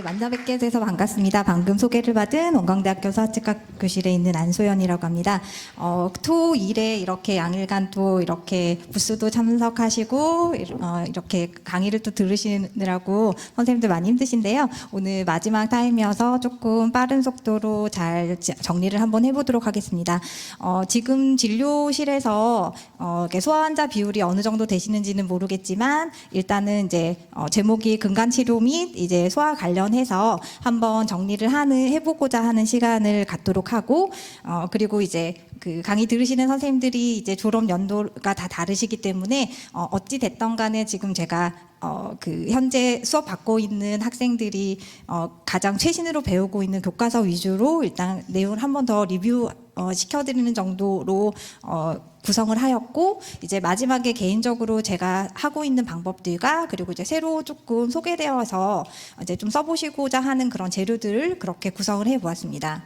네, 만나 뵙게 돼서 반갑습니다. 방금 소개를 받은 원광대학교 수화측학 교실에 있는 안소연이라고 합니다. 토, 일에 이렇게 양일간 또 이렇게 부스도 참석하시고 이렇게 강의를 또 들으시느라고 선생님들 많이 힘드신데요. 오늘 마지막 타임이어서 조금 빠른 속도로 잘 정리를 한번 해보도록 하겠습니다. 지금 진료실에서 소아 환자 비율이 어느 정도 되시는지는 모르겠지만 일단은 이제 제목이 근간치료 및 이제 소아 관련해서 한번 정리를 해보고자 하는 시간을 갖도록 하고 그리고 이제 그 강의 들으시는 선생님들이 이제 졸업 연도가 다 다르시기 때문에 어찌 됐던 간에 지금 제가 그 현재 수업 받고 있는 학생들이 가장 최신으로 배우고 있는 교과서 위주로 일단 내용을 한 번 더 리뷰 시켜드리는 정도로 구성을 하였고, 이제 마지막에 개인적으로 제가 하고 있는 방법들과 그리고 이제 새로 조금 소개되어서 이제 좀 써보시고자 하는 그런 재료들을 그렇게 구성을 해보았습니다.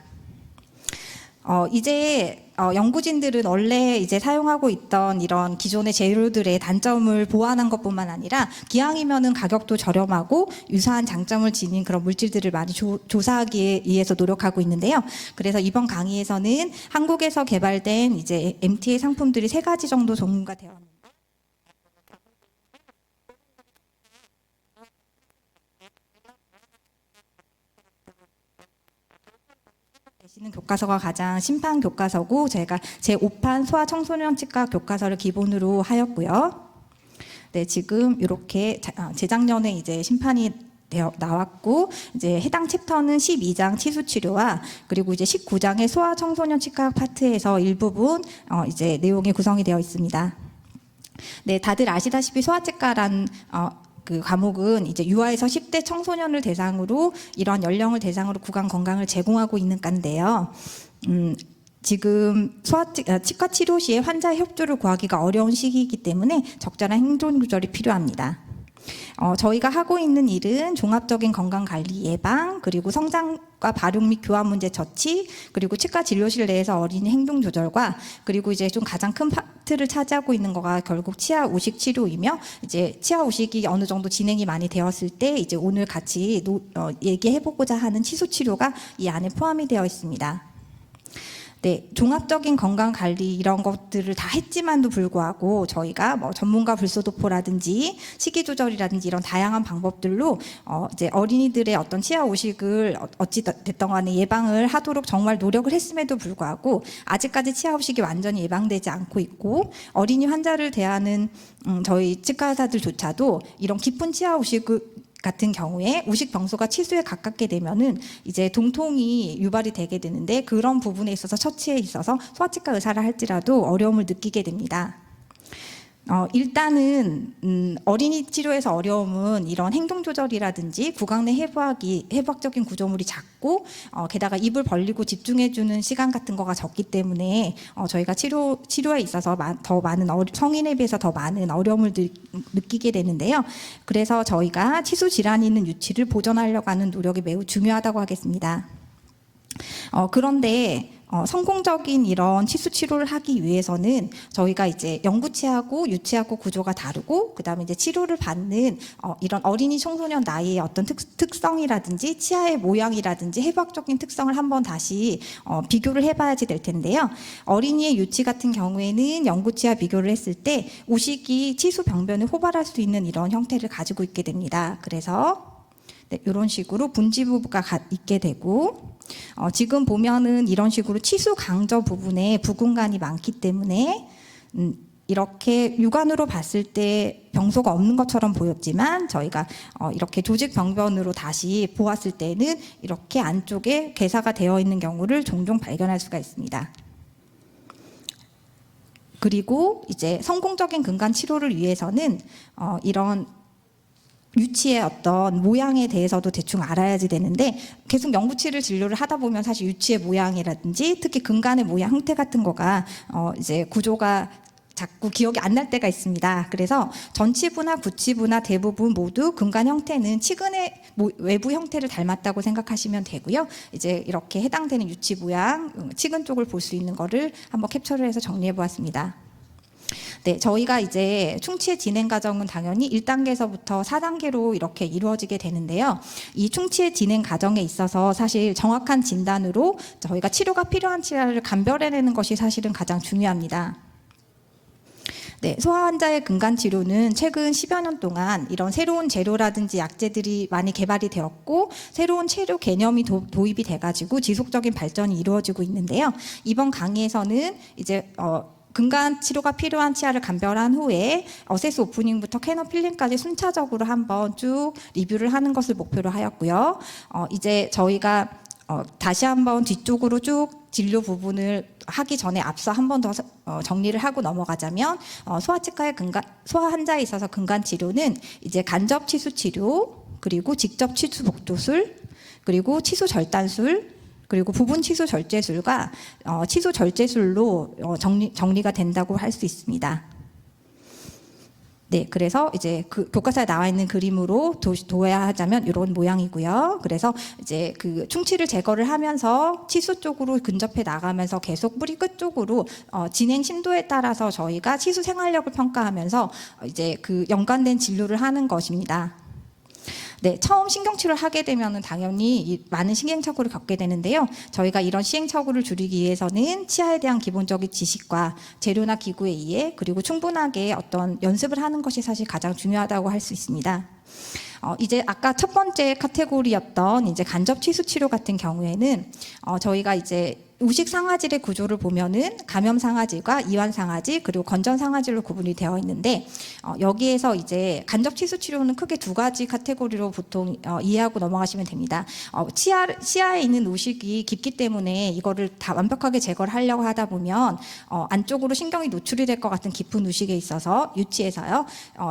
이제 연구진들은 원래 이제 사용하고 있던 이런 기존의 재료들의 단점을 보완한 것뿐만 아니라 기왕이면은 가격도 저렴하고 유사한 장점을 지닌 그런 물질들을 많이 조사하기 위해서 노력하고 있는데요. 그래서 이번 강의에서는 한국에서 개발된 이제 MTA 상품들이 3가지 정도 종류가 되어 있습니다. 되시는 교과서가 가장 신판 교과서고, 제가 제5판 소아 청소년 치과 교과서를 기본으로 하였고요. 네, 지금 이렇게 재작년에 이제 신판이 나왔고, 이제 해당 챕터는 12장 치수 치료와 그리고 이제 19장의 소아 청소년 치과 파트에서 일부분 이제 내용이 구성이 되어 있습니다. 네, 다들 아시다시피 소아치과란 그 과목은 이제 유아에서 10대 청소년을 대상으로 이러한 연령을 대상으로 구강 건강을 제공하고 있는 과인데요. 지금 치과 치료 시에 환자의 협조를 구하기가 어려운 시기이기 때문에 적절한 행동 조절이 필요합니다. 저희가 하고 있는 일은 종합적인 건강관리 예방, 그리고 성장과 발육 및 교환 문제 처치, 그리고 치과 진료실 내에서 어린이 행동 조절과 그리고 이제 좀 가장 큰 파트를 차지하고 있는 거가 결국 치아 우식 치료이며, 이제 치아 우식이 어느 정도 진행이 많이 되었을 때 이제 오늘 같이 얘기해보고자 하는 치수 치료가 이 안에 포함이 되어 있습니다. 네, 종합적인 건강 관리 이런 것들을 다 했지만도 불구하고 저희가 뭐 전문가 불소도포라든지 식이 조절이라든지 이런 다양한 방법들로 이제 어린이들의 어떤 치아 우식을 어찌 됐던 간에 예방을 하도록 정말 노력을 했음에도 불구하고 아직까지 치아 우식이 완전히 예방되지 않고 있고, 어린이 환자를 대하는 저희 치과 의사들조차도 이런 깊은 치아 우식을 같은 경우에 우식 병소가 치수에 가깝게 되면은 이제 동통이 유발이 되게 되는데, 그런 부분에 있어서 처치에 있어서 소아치과 의사를 할지라도 어려움을 느끼게 됩니다. 일단은 어린이 치료에서 어려움은 이런 행동 조절이라든지 구강 내 해부학적인 구조물이 작고 게다가 입을 벌리고 집중해주는 시간 같은 거가 적기 때문에 저희가 치료에 있어서 더 많은 성인에 비해서 더 많은 어려움을 느끼게 되는데요. 그래서 저희가 치수 질환이 있는 유치를 보존하려고 하는 노력이 매우 중요하다고 하겠습니다. 그런데 성공적인 이런 치수 치료를 하기 위해서는 저희가 이제 영구치하고 유치하고 구조가 다르고, 그다음에 이제 치료를 받는 이런 어린이 청소년 나이의 어떤 특성이라든지 치아의 모양이라든지 해부학적인 특성을 한번 다시 비교를 해봐야지 될 텐데요. 어린이의 유치 같은 경우에는 영구치와 비교를 했을 때 우식이 치수 병변을 호발할 수 있는 이런 형태를 가지고 있게 됩니다. 그래서 네, 이런 식으로 분지부가 있게 되고, 지금 보면은 이런 식으로 치수 강저 부분에 부근간이 많기 때문에 이렇게 육안으로 봤을 때 병소가 없는 것처럼 보였지만 저희가 이렇게 조직 병변으로 다시 보았을 때는 이렇게 안쪽에 괴사가 되어 있는 경우를 종종 발견할 수가 있습니다. 그리고 이제 성공적인 근간 치료를 위해서는 이런 유치의 어떤 모양에 대해서도 대충 알아야지 되는데, 계속 영구치를 진료를 하다 보면 사실 유치의 모양이라든지 특히 근간의 모양 형태 같은 거가 이제 구조가 자꾸 기억이 안 날 때가 있습니다. 그래서 전치부나 구치부나 대부분 모두 근간 형태는 치근의 외부 형태를 닮았다고 생각하시면 되고요. 이제 이렇게 해당되는 유치 모양, 치근 쪽을 볼 수 있는 거를 한번 캡처를 해서 정리해 보았습니다. 네, 저희가 이제 충치의 진행 과정은 당연히 1단계에서부터 4단계로 이렇게 이루어지게 되는데요. 이 충치의 진행 과정에 있어서 사실 정확한 진단으로 저희가 치료가 필요한 치아를 감별해내는 것이 사실은 가장 중요합니다. 네, 소아 환자의 근간 치료는 최근 10여 년 동안 이런 새로운 재료라든지 약제들이 많이 개발이 되었고 새로운 치료 개념이 도입이 돼가지고 지속적인 발전이 이루어지고 있는데요. 이번 강의에서는 이제 근간 치료가 필요한 치아를 감별한 후에 어세스 오프닝부터 캐너 필링까지 순차적으로 한번 쭉 리뷰를 하는 것을 목표로 하였고요. 이제 저희가 다시 한번 뒤쪽으로 쭉 진료 부분을 하기 전에 앞서 한 번 더 정리를 하고 넘어가자면 소아치과의 소아 환자에 있어서 근간 치료는 이제 간접 치수 치료, 그리고 직접 치수 복조술, 그리고 치수 절단술, 그리고 부분 치수 절제술과 치수 절제술로 정리가 된다고 할 수 있습니다. 네, 그래서 이제 그 교과서에 나와 있는 그림으로 도야하자면 이런 모양이고요. 그래서 이제 그 충치를 제거를 하면서 치수 쪽으로 근접해 나가면서 계속 뿌리 끝 쪽으로 진행 심도에 따라서 저희가 치수 생활력을 평가하면서 이제 그 연관된 진료를 하는 것입니다. 네, 처음 신경치료를 하게 되면은 당연히 많은 시행착오를 겪게 되는데요. 저희가 이런 시행착오를 줄이기 위해서는 치아에 대한 기본적인 지식과 재료나 기구의 이해, 그리고 충분하게 어떤 연습을 하는 것이 사실 가장 중요하다고 할 수 있습니다. 이제 아까 첫 번째 카테고리였던 이제 간접 치수 치료 같은 경우에는 저희가 이제 우식 상아질의 구조를 보면은 감염 상아질과 이완 상아질 그리고 건전 상아질로 구분이 되어 있는데 여기에서 이제 간접 치수 치료는 크게 두 가지 카테고리로 보통 이해하고 넘어가시면 됩니다. 치아에 있는 우식이 깊기 때문에 이거를 다 완벽하게 제거를 하려고 하다 보면 안쪽으로 신경이 노출이 될 것 같은 깊은 우식에 있어서 유치해서요.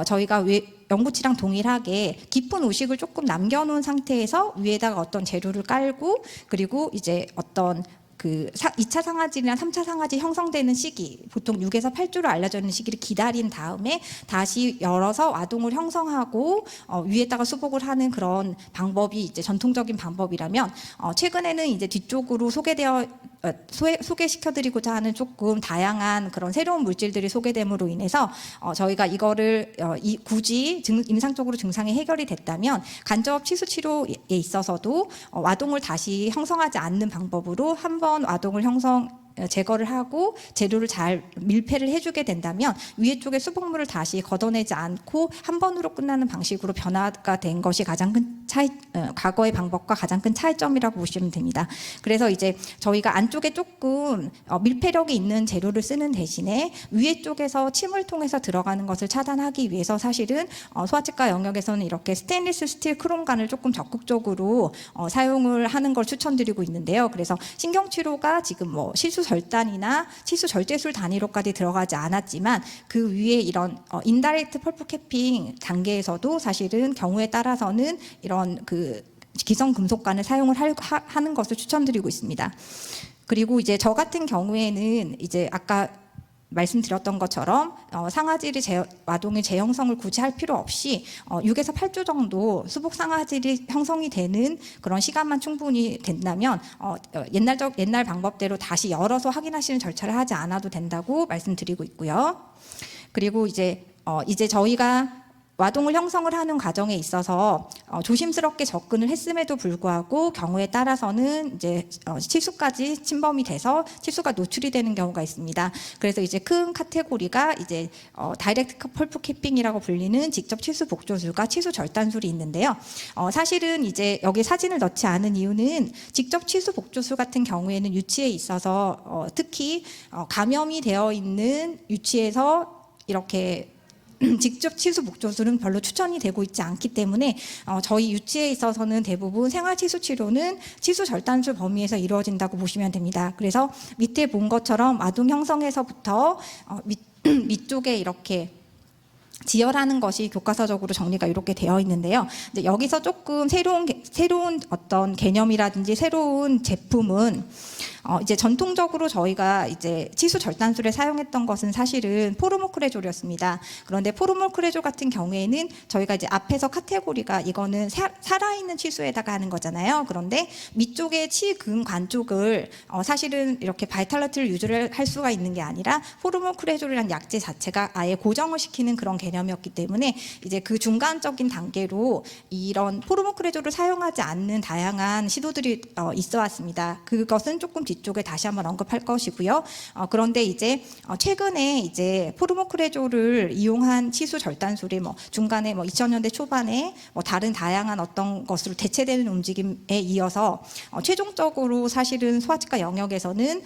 저희가 연구치랑 동일하게 깊은 우식을 조금 남겨놓은 상태에서 위에다가 어떤 재료를 깔고 그리고 이제 어떤 그 2차 상아질이나 3차 상아질 형성되는 시기, 보통 6에서 8주로 알려져 있는 시기를 기다린 다음에 다시 열어서 와동을 형성하고 위에다가 수복을 하는 그런 방법이 이제 전통적인 방법이라면 최근에는 이제 뒤쪽으로 소개시켜드리고자 하는 조금 다양한 그런 새로운 물질들이 소개됨으로 인해서 저희가 이거를 굳이 임상적으로 증상이 해결이 됐다면 간접 치수 치료에 있어서도 와동을 다시 형성하지 않는 방법으로 한번 와동을 제거를 하고 재료를 잘 밀폐를 해주게 된다면 위에 쪽에 수복물을 다시 걷어내지 않고 한 번으로 끝나는 방식으로 변화가 된 것이 가장 큰 과거의 방법과 가장 큰 차이점이라고 보시면 됩니다. 그래서 이제 저희가 안쪽에 조금 밀폐력이 있는 재료를 쓰는 대신에 위에 쪽에서 침을 통해서 들어가는 것을 차단하기 위해서 사실은 소아치과 영역에서는 이렇게 스테인리스 스틸 크롬관을 조금 적극적으로 사용을 하는 걸 추천드리고 있는데요. 그래서 신경치료가 지금 뭐 치수 절단이나 치수 절제술 단위로까지 들어가지 않았지만 그 위에 이런 인다이렉트 펄프 캐핑 단계에서도 사실은 경우에 따라서는 이런 그 기성 금속관을 사용을 하는 것을 추천드리고 있습니다. 그리고 이제 저 같은 경우에는 이제 아까 말씀드렸던 것처럼 상아질이 와동의 재형성을 굳이 할 필요 없이 6에서 8주 정도 수복 상아질이 형성이 되는 그런 시간만 충분히 된다면 옛날 방법대로 다시 열어서 확인하시는 절차를 하지 않아도 된다고 말씀드리고 있고요. 그리고 이제 저희가 와동을 형성을 하는 과정에 있어서 조심스럽게 접근을 했음에도 불구하고 경우에 따라서는 이제 치수까지 침범이 돼서 치수가 노출이 되는 경우가 있습니다. 그래서 이제 큰 카테고리가 이제 다이렉트 펄프 캐핑이라고 불리는 직접 치수 복조술과 치수 절단술이 있는데요. 사실은 이제 여기 사진을 넣지 않은 이유는 직접 치수 복조술 같은 경우에는 유치에 있어서 특히 감염이 되어 있는 유치에서 이렇게 직접 치수 복조술은 별로 추천이 되고 있지 않기 때문에 저희 유치에 있어서는 대부분 생활치수 치료는 치수 절단술 범위에서 이루어진다고 보시면 됩니다. 그래서 밑에 본 것처럼 와동 형성에서부터 밑쪽에 이렇게 지혈하는 것이 교과서적으로 정리가 이렇게 되어 있는데요. 이제 여기서 조금 새로운 어떤 개념이라든지 새로운 제품은 이제 전통적으로 저희가 이제 치수 절단술에 사용했던 것은 사실은 포르모크레졸이었습니다. 그런데 포르모크레졸 같은 경우에는 저희가 이제 앞에서 카테고리가 이거는 살아있는 치수에다가 하는 거잖아요. 그런데 밑쪽에 치근관 쪽을 사실은 이렇게 바이탈리티를 유지를 할 수가 있는 게 아니라 포르모크레졸이라는 약제 자체가 아예 고정을 시키는 그런 개념이었기 때문에 이제 그 중간적인 단계로 이런 포르모크레졸을 사용하지 않는 다양한 시도들이 있어 왔습니다. 그것은 조금 뒤쪽에 다시 한번 언급할 것이고요. 그런데 이제 최근에 이제 포르모크레졸을 이용한 치수 절단술이 중간에 2000년대 초반에 다른 다양한 어떤 것으로 대체되는 움직임에 이어서 최종적으로 사실은 소아치과 영역에서는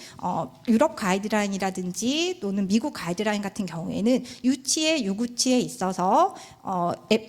유럽 가이드라인이라든지 또는 미국 가이드라인 같은 경우에는 유치에 유구치에 있어서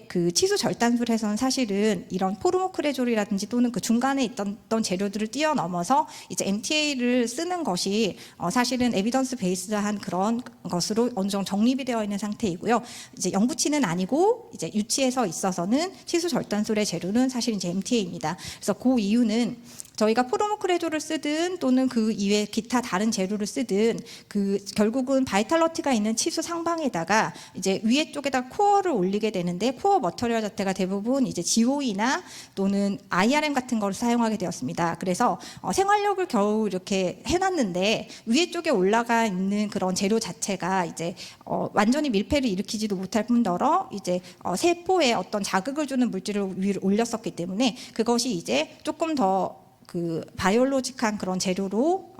그 치수 절단술에서는 사실은 이런 포르모크레졸이라든지 또는 그 중간에 있던 재료들을 뛰어넘어서 이제 MTA를 쓰는 것이 사실은 에비던스 베이스한 그런 것으로 어느 정도 정립이 되어 있는 상태이고요. 이제 영구치는 아니고 이제 유치에서 있어서는 치수 절단술의 재료는 사실 이제 MTA입니다. 그래서 그 이유는 저희가 포르모크레졸을 쓰든 또는 그 이외 기타 다른 재료를 쓰든 그 결국은 바이탈러티가 있는 치수 상방에다가 이제 위에 쪽에다 코어를 올리게 되는데 코어 머터리얼 자체가 대부분 이제 GOE나 또는 IRM 같은 걸 사용하게 되었습니다. 그래서 생활력을 겨우 이렇게 해놨는데 위에 쪽에 올라가 있는 그런 재료 자체가 이제 완전히 밀폐를 일으키지도 못할 뿐더러 이제 세포에 어떤 자극을 주는 물질을 위로 올렸었기 때문에 그것이 이제 조금 더 그 바이올로직한 그런 재료로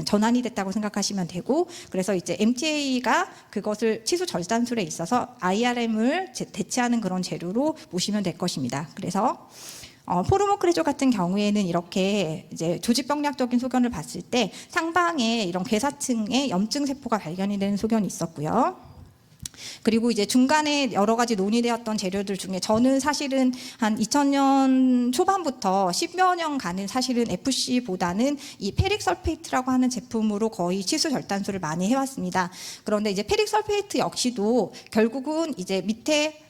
전환이 됐다고 생각하시면 되고, 그래서 이제 MTA가 그것을 치수 절단술에 있어서 IRM을 대체하는 그런 재료로 보시면 될 것입니다. 그래서 포르모크레졸 같은 경우에는 이렇게 이제 조직병력적인 소견을 봤을 때 상방에 이런 괴사층에 염증 세포가 발견이 되는 소견이 있었고요. 그리고 이제 중간에 여러 가지 논의되었던 재료들 중에 저는 사실은 한 2000년 초반부터 10여 년간은 사실은 FC보다는 이 페릭설페이트라고 하는 제품으로 거의 치수 절단술을 많이 해왔습니다. 그런데 이제 페릭설페이트 역시도 결국은 이제 밑에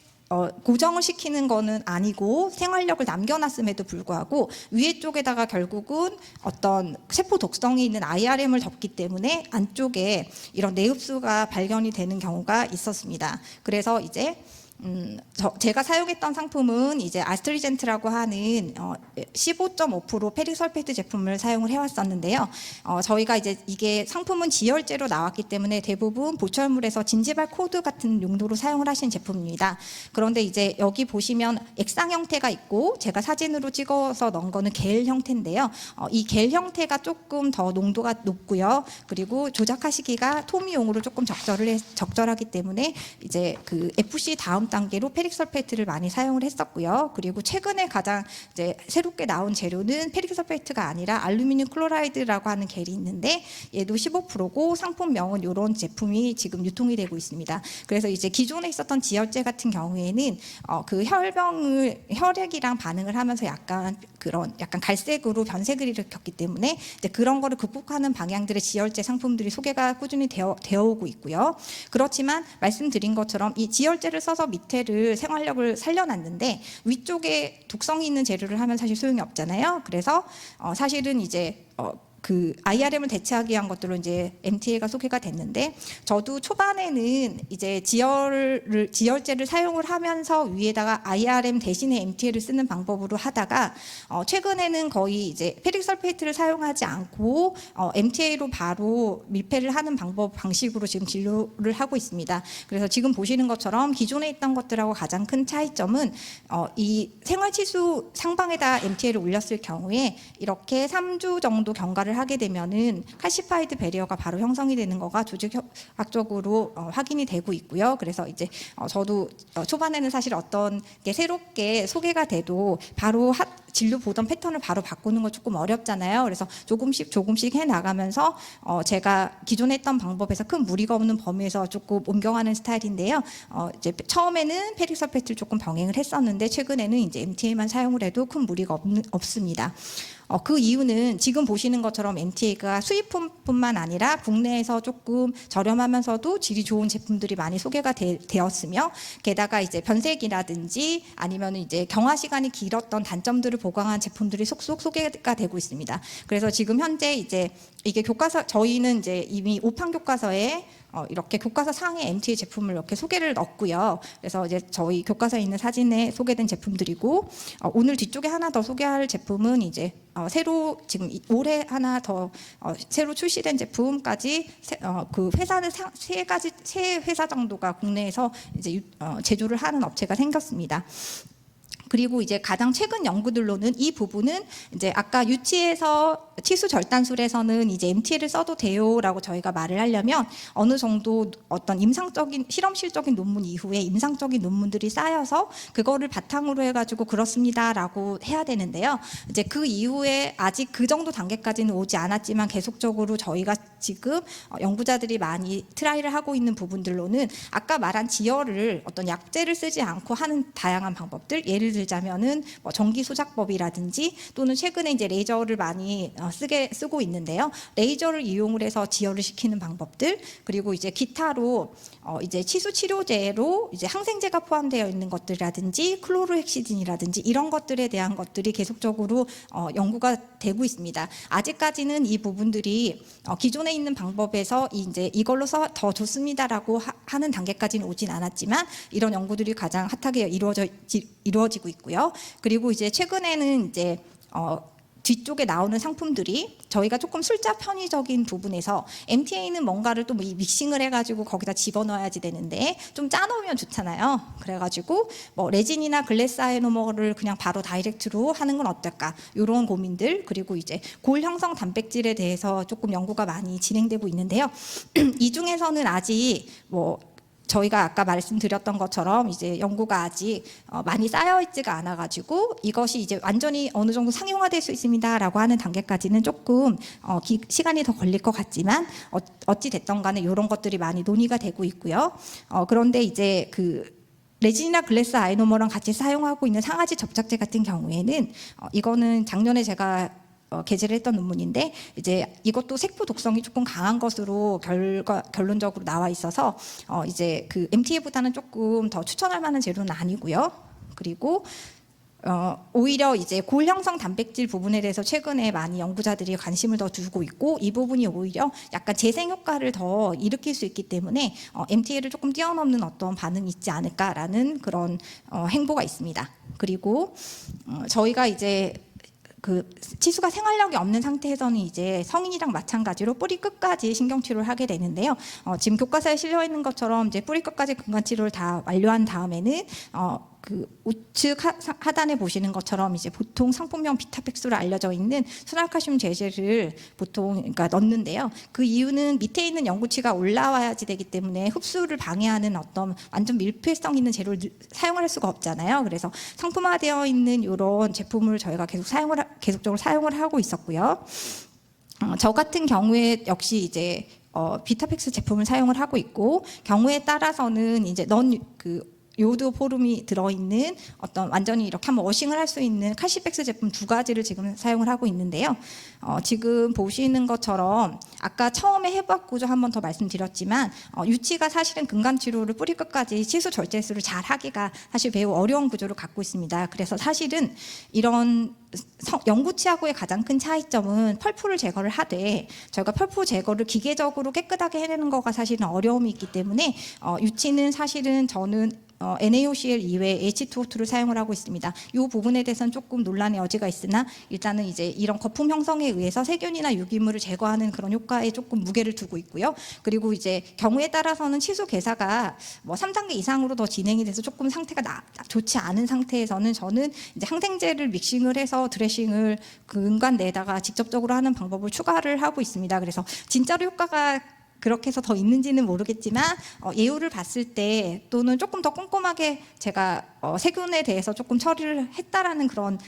고정을 시키는 거는 아니고 생활력을 남겨놨음에도 불구하고 위에 쪽에다가 결국은 어떤 세포 독성이 있는 IRM을 덮기 때문에 안쪽에 이런 내흡수가 발견이 되는 경우가 있었습니다. 그래서 이제 제가 사용했던 상품은 이제 아스트리젠트라고 하는 15.5% 페릭설페이트 제품을 사용을 해왔었는데요. 저희가 이제 이게 상품은 지열제로 나왔기 때문에 대부분 보철물에서 진지발 코드 같은 용도로 사용을 하신 제품입니다. 그런데 이제 여기 보시면 액상 형태가 있고 제가 사진으로 찍어서 넣은 거는 겔 형태인데요. 이 겔 형태가 조금 더 농도가 높고요. 그리고 조작하시기가 토미용으로 조금 적절하기 때문에 이제 그 FC 다음 단계로 페릭설페이트를 많이 사용을 했었고요. 그리고 최근에 가장 이제 새롭게 나온 재료는 페릭설페이트가 아니라 알루미늄 클로라이드라고 하는 겔이 있는데 얘도 15%고 상품명은 이런 제품이 지금 유통이 되고 있습니다. 그래서 이제 기존에 있었던 지혈제 같은 경우에는 그 혈액이랑 반응을 하면서 약간 갈색으로 변색을 일으켰기 때문에 이제 그런 거를 극복하는 방향들의 지혈제 상품들이 소개가 꾸준히 되어 오고 있고요. 그렇지만 말씀드린 것처럼 이 지혈제를 써서 밑에를 생활력을 살려놨는데 위쪽에 독성이 있는 재료를 하면 사실 소용이 없잖아요. 그래서 사실은 이제 그 IRM을 대체하기 위한 것들로 이제 MTA가 소개가 됐는데 저도 초반에는 이제 지혈제를 사용을 하면서 위에다가 IRM 대신에 MTA를 쓰는 방법으로 하다가 최근에는 거의 이제 페릭설페이트를 사용하지 않고 MTA로 바로 밀폐를 하는 방식으로 지금 진료를 하고 있습니다. 그래서 지금 보시는 것처럼 기존에 있던 것들하고 가장 큰 차이점은 이 생활치수 상방에다 MTA를 올렸을 경우에 이렇게 3주 정도 경과를 하게 되면은 칼시파이드 배리어가 바로 형성이 되는 거가 조직학적으로 확인이 되고 있고요. 그래서 이제 저도 초반에는 사실 어떤 게 새롭게 소개가 돼도 바로 진료 보던 패턴을 바로 바꾸는 건 조금 어렵잖아요. 그래서 조금씩 해 나가면서 제가 기존에 했던 방법에서 큰 무리가 없는 범위에서 조금 옮겨가는 스타일인데요. 이제 처음에는 페릭설페이트를 조금 병행을 했었는데 최근에는 이제 MTA만 사용을 해도 큰 무리가 없습니다. 그 이유는 지금 보시는 것처럼 MTA가 수입품뿐만 아니라 국내에서 조금 저렴하면서도 질이 좋은 제품들이 많이 소개가 되었으며, 게다가 이제 변색이라든지 아니면 이제 경화 시간이 길었던 단점들을 보강한 제품들이 속속 소개가 되고 있습니다. 그래서 지금 현재 이제 이게 교과서, 저희는 이제 이미 5판 교과서에 이렇게 교과서 상에 MTA 제품을 이렇게 소개를 넣었고요. 그래서 이제 저희 교과서에 있는 사진에 소개된 제품들이고, 오늘 뒤쪽에 하나 더 소개할 제품은 이제 새로 지금 올해 하나 더 새로 출시된 제품까지 그 회사는 세 회사 정도가 국내에서 이제 제조를 하는 업체가 생겼습니다. 그리고 이제 가장 최근 연구들로는 이 부분은 이제 아까 유치에서 치수 절단술에서는 이제 MTA를 써도 돼요라고 저희가 말을 하려면 어느 정도 어떤 임상적인 실험실적인 논문 이후에 임상적인 논문들이 쌓여서 그거를 바탕으로 해가지고 그렇습니다라고 해야 되는데요. 이제 그 이후에 아직 그 정도 단계까지는 오지 않았지만 계속적으로 저희가 지금 연구자들이 많이 트라이를 하고 있는 부분들로는 아까 말한 지혈을 어떤 약제를 쓰지 않고 하는 다양한 방법들, 예를 들자면은 뭐 전기 소작법이라든지 또는 최근에 이제 레이저를 많이 쓰고 있는데요. 레이저를 이용을 해서 지혈을 시키는 방법들, 그리고 이제 기타로 이제 치수 치료제로 이제 항생제가 포함되어 있는 것들이라든지 클로로헥시딘이라든지 이런 것들에 대한 것들이 계속적으로 연구가 되고 있습니다. 아직까지는 이 부분들이 기존에 있는 방법에서 이제 이걸로 더 좋습니다라고 하는 단계까지는 오진 않았지만 이런 연구들이 가장 핫하게 이루어지고 있고요. 그리고 이제 최근에는 이제 뒤쪽에 나오는 상품들이 저희가 조금 술자 편의적인 부분에서 MTA는 뭔가를 또 믹싱을 해가지고 거기다 집어넣어야지 되는데 좀 짜놓으면 좋잖아요. 그래가지고 뭐 레진이나 글래스 아이노머를 그냥 바로 다이렉트로 하는 건 어떨까, 이런 고민들, 그리고 이제 골 형성 단백질에 대해서 조금 연구가 많이 진행되고 있는데요. 이 중에서는 아직 뭐 저희가 아까 말씀드렸던 것처럼 이제 연구가 아직 많이 쌓여 있지가 않아 가지고 이것이 이제 완전히 어느 정도 상용화될 수 있습니다라고 하는 단계까지는 조금 시간이 더 걸릴 것 같지만 어찌 됐던 간에 이런 것들이 많이 논의가 되고 있고요. 그런데 이제 그 레진이나 글래스 아이노머랑 같이 사용하고 있는 상아지 접착제 같은 경우에는 이거는 작년에 제가 게재를 했던 논문인데 이제 이것도 색소 독성이 조금 강한 것으로 결론적으로 나와 있어서 이제 그 MTA보다는 조금 더 추천할 만한 재료는 아니고요. 그리고 오히려 이제 골 형성 단백질 부분에 대해서 최근에 많이 연구자들이 관심을 더 두고 있고, 이 부분이 오히려 약간 재생 효과를 더 일으킬 수 있기 때문에 MTA를 조금 뛰어넘는 어떤 반응이 있지 않을까라는 그런 행보가 있습니다. 그리고 저희가 이제 그 치수가 생활력이 없는 상태에서는 이제 성인이랑 마찬가지로 뿌리 끝까지 신경 치료를 하게 되는데요. 지금 교과서에 실려 있는 것처럼 이제 뿌리 끝까지 근간 치료를 다 완료한 다음에는 그 우측 하단에 보시는 것처럼 이제 보통 상품명 비타팩스로 알려져 있는 순알칼슘 제제를 보통 그러니까 넣는데요. 그 이유는 밑에 있는 연구치가 올라와야지 되기 때문에 흡수를 방해하는 어떤 완전 밀폐성 있는 재료를 사용할 수가 없잖아요. 그래서 상품화되어 있는 이런 제품을 저희가 계속적으로 사용을 하고 있었고요. 저 같은 경우에 역시 이제 비타팩스 제품을 사용을 하고 있고, 경우에 따라서는 이제 요드 포름이 들어있는 어떤 완전히 이렇게 한번 워싱을 할 수 있는 칼시백스 제품 2가지를 지금 사용을 하고 있는데요. 지금 보시는 것처럼 아까 처음에 해부학 구조 한 번 더 말씀드렸지만 유치가 사실은 근간 치료를 뿌리 끝까지 치수 절제술을 잘 하기가 사실 매우 어려운 구조를 갖고 있습니다. 그래서 사실은 이런 연구치하고의 가장 큰 차이점은 펄푸를 제거를 하되 저희가 펄푸 제거를 기계적으로 깨끗하게 해내는 거가 사실은 어려움이 있기 때문에 유치는 사실은 저는 NaOCl 이외에 H2O2를 사용을 하고 있습니다. 이 부분에 대해서는 조금 논란의 여지가 있으나 일단은 이제 이런 거품 형성에 의해서 세균이나 유기물을 제거하는 그런 효과에 조금 무게를 두고 있고요. 그리고 이제 경우에 따라서는 치수 개사가 뭐 3단계 이상으로 더 진행이 돼서 조금 상태가 좋지 않은 상태에서는 저는 이제 항생제를 믹싱을 해서 드레싱을 근간 내다가 직접적으로 하는 방법을 추가를 하고 있습니다. 그래서 진짜로 효과가 그렇게 해서 더 있는지는 모르겠지만 예후를 봤을 때 또는 조금 더 꼼꼼하게 제가 세균에 대해서 조금 처리를 했다라는 그런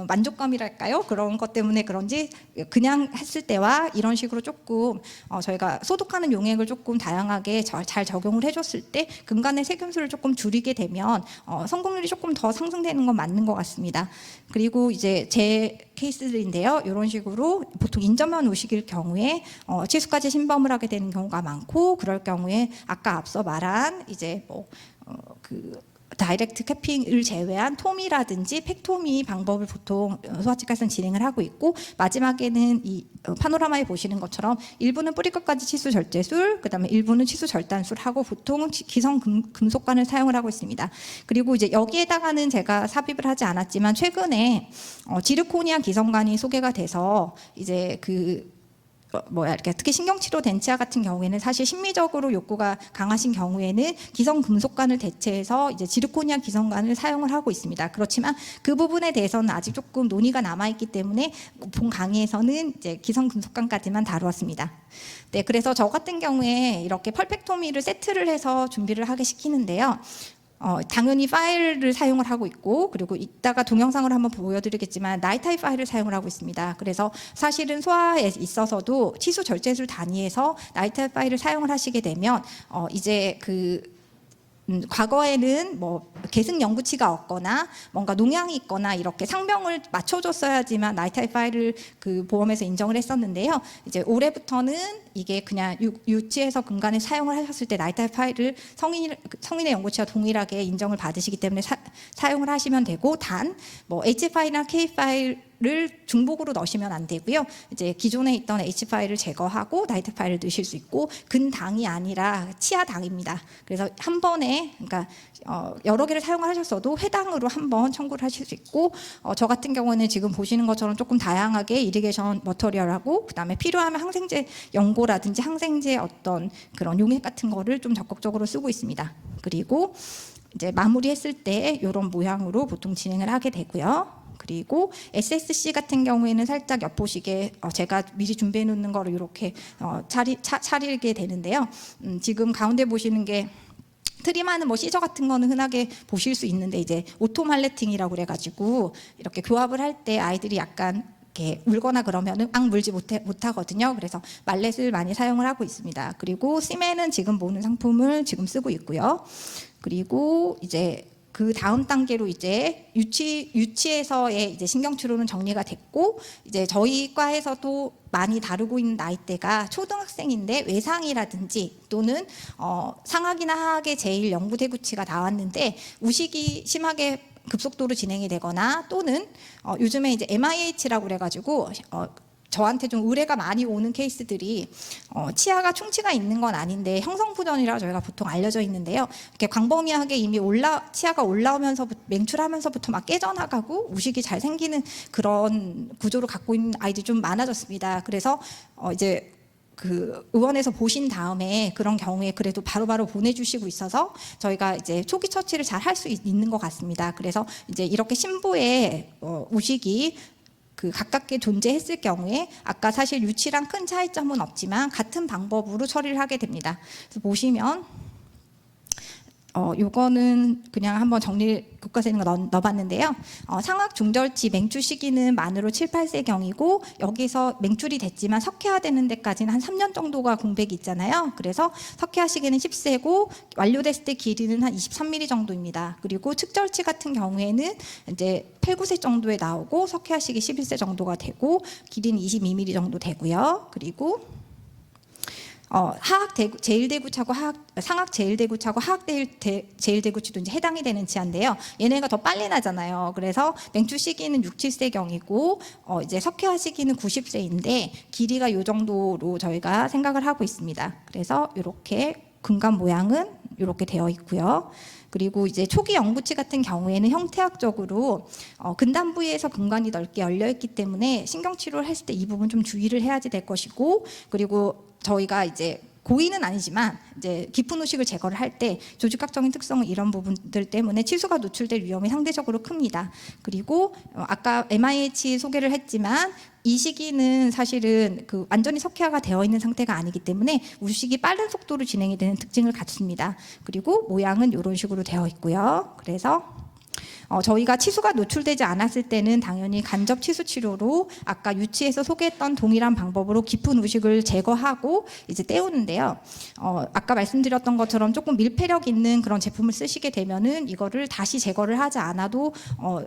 만족감이랄까요? 그런 것 때문에 그런지 그냥 했을 때와 이런 식으로 조금 저희가 소독하는 용액을 조금 다양하게 잘 적용을 해줬을 때 금간의 세균수를 조금 줄이게 되면 성공률이 조금 더 상승되는 건 맞는 것 같습니다. 그리고 이제 제 케이스들인데요. 이런 식으로 보통 인접면 우식일 경우에 치수까지 신범을 하게 되는 경우가 많고, 그럴 경우에 아까 앞서 말한 이제 다이렉트 캐핑을 제외한 토미라든지 팩토미 방법을 보통 소아치과에서는 진행을 하고 있고, 마지막에는 이 파노라마에 보시는 것처럼 일부는 뿌리끝까지 치수 절제술, 그다음에 일부는 치수 절단술 하고 보통 기성 금속관을 사용을 하고 있습니다. 그리고 이제 여기에다가는 제가 삽입을 하지 않았지만 최근에 지르코니아 기성관이 소개가 돼서 이제 이렇게 특히 신경치료 덴치아 같은 경우에는 사실 심미적으로 욕구가 강하신 경우에는 기성 금속관을 대체해서 이제 지르코니아 기성관을 사용을 하고 있습니다. 그렇지만 그 부분에 대해서는 아직 조금 논의가 남아 있기 때문에 본 강의에서는 이제 기성 금속관까지만 다루었습니다. 네, 그래서 저 같은 경우에 이렇게 펄펙토미를 세트를 해서 준비를 하게 시키는데요. 당연히 파일을 사용을 하고 있고, 그리고 이따가 동영상을 한번 보여드리겠지만 나이타이 파일을 사용을 하고 있습니다. 그래서 사실은 소아에 있어서도 치수 절제술 단위에서 나이타이 파일을 사용을 하시게 되면 이제 과거에는 뭐 계승 연구치가 없거나 뭔가 농양이 있거나 이렇게 상병을 맞춰줬어야지만 나이타이 파일을 보험에서 인정을 했었는데요. 이제 올해부터는 이게 그냥 유치해서 금간에 사용을 하셨을 때 나이타이 파일을 성인의 연구치와 동일하게 인정을 받으시기 때문에 사용을 하시면 되고, 단 뭐 H 파일이나 K 파일을 중복으로 넣으시면 안 되고요. 이제 기존에 있던 H 파일을 제거하고 나이트 파일을 넣으실 수 있고, 근당이 아니라 치아당입니다. 그래서 한 번에 그러니까 여러 개를 사용을 하셨어도 회당으로 한 번 청구를 하실 수 있고, 저 같은 경우는 지금 보시는 것처럼 조금 다양하게 이리게이션 머터리얼하고 그다음에 필요하면 항생제 연고라든지 항생제 어떤 그런 용액 같은 거를 좀 적극적으로 쓰고 있습니다. 그리고 이제 마무리했을 때 이런 모양으로 보통 진행을 하게 되고요. 그리고 SSC 같은 경우에는 살짝 엿보시게 제가 미리 준비해 놓는 거를 이렇게 차리게 되는데요. 지금 가운데 보시는 게 트림하는 뭐 시저 같은 거는 흔하게 보실 수 있는데, 이제 오토말레팅이라고 그래가지고 이렇게 교합을 할 때 아이들이 약간 이렇게 울거나 그러면은 물지 못하거든요. 그래서 말렛을 많이 사용을 하고 있습니다. 그리고 시멘은 지금 보는 상품을 지금 쓰고 있고요. 그리고 이제 그 다음 단계로 이제 유치에서의 이제 신경치료는 정리가 됐고, 이제 저희 과에서도 많이 다루고 있는 나이대가 초등학생인데 외상이라든지 또는 상학이나 하학의 제1연구대구치가 나왔는데 우식이 심하게 급속도로 진행이 되거나, 또는 요즘에 이제 MIH라고 그래가지고 저한테 좀 의뢰가 많이 오는 케이스들이 치아가 충치가 있는 건 아닌데 형성부전이라고 저희가 보통 알려져 있는데요. 이렇게 광범위하게 이미 치아가 올라오면서 맹출하면서부터 막 깨져나가고 우식이 잘 생기는 그런 구조를 갖고 있는 아이들이 좀 많아졌습니다. 그래서 이제 의원에서 보신 다음에 그런 경우에 그래도 바로바로 보내주시고 있어서 저희가 이제 초기 처치를 잘 할 수 있는 것 같습니다. 그래서 이제 이렇게 신부의 우식이 가깝게 존재했을 경우에 아까 사실 유치랑 큰 차이점은 없지만 같은 방법으로 처리를 하게 됩니다. 그래서 보시면 요거는 그냥 한번 교과서에 있는 거 넣어봤는데요. 상악 중절치 맹출 시기는 만으로 7, 8세경이고 여기서 맹출이 됐지만 석회화되는 데까지는 한 3년 정도가 공백이 있잖아요. 그래서 석회화 시기는 10세고 완료됐을 때 길이는 한 23mm 정도입니다. 그리고 측절치 같은 경우에는 이제 8, 9세 정도에 나오고 석회화 시기 11세 정도가 되고 길이는 22mm 정도 되고요. 그리고 하악 제1대구차고 상악 제1대구차고 하악 제1대구치도 이제 해당이 되는 치아인데요. 얘네가 더 빨리 나잖아요. 그래서 맹출 시기는 6, 7세경이고 이제 석회화 시기는 90세인데 길이가 이 정도로 저희가 생각을 하고 있습니다. 그래서 이렇게 근간 모양은 이렇게 되어 있고요. 그리고 이제 초기 영구치 같은 경우에는 형태학적으로 근단 부위에서 근간이 넓게 열려 있기 때문에 신경치료를 했을 때 이 부분 좀 주의를 해야지 될 것이고, 그리고 저희가 이제 고의는 아니지만 이제 깊은 우식을 제거를 할 때 조직학적인 특성은 이런 부분들 때문에 치수가 노출될 위험이 상대적으로 큽니다. 그리고 아까 MIH 소개를 했지만 이 시기는 사실은 완전히 석회화가 되어 있는 상태가 아니기 때문에 우식이 빠른 속도로 진행이 되는 특징을 갖습니다. 그리고 모양은 이런 식으로 되어 있고요. 그래서 저희가 치수가 노출되지 않았을 때는 당연히 간접 치수 치료로 아까 유치에서 소개했던 동일한 방법으로 깊은 우식을 제거하고 이제 떼우는데요. 아까 말씀드렸던 것처럼 조금 밀폐력 있는 그런 제품을 쓰시게 되면은 이거를 다시 제거를 하지 않아도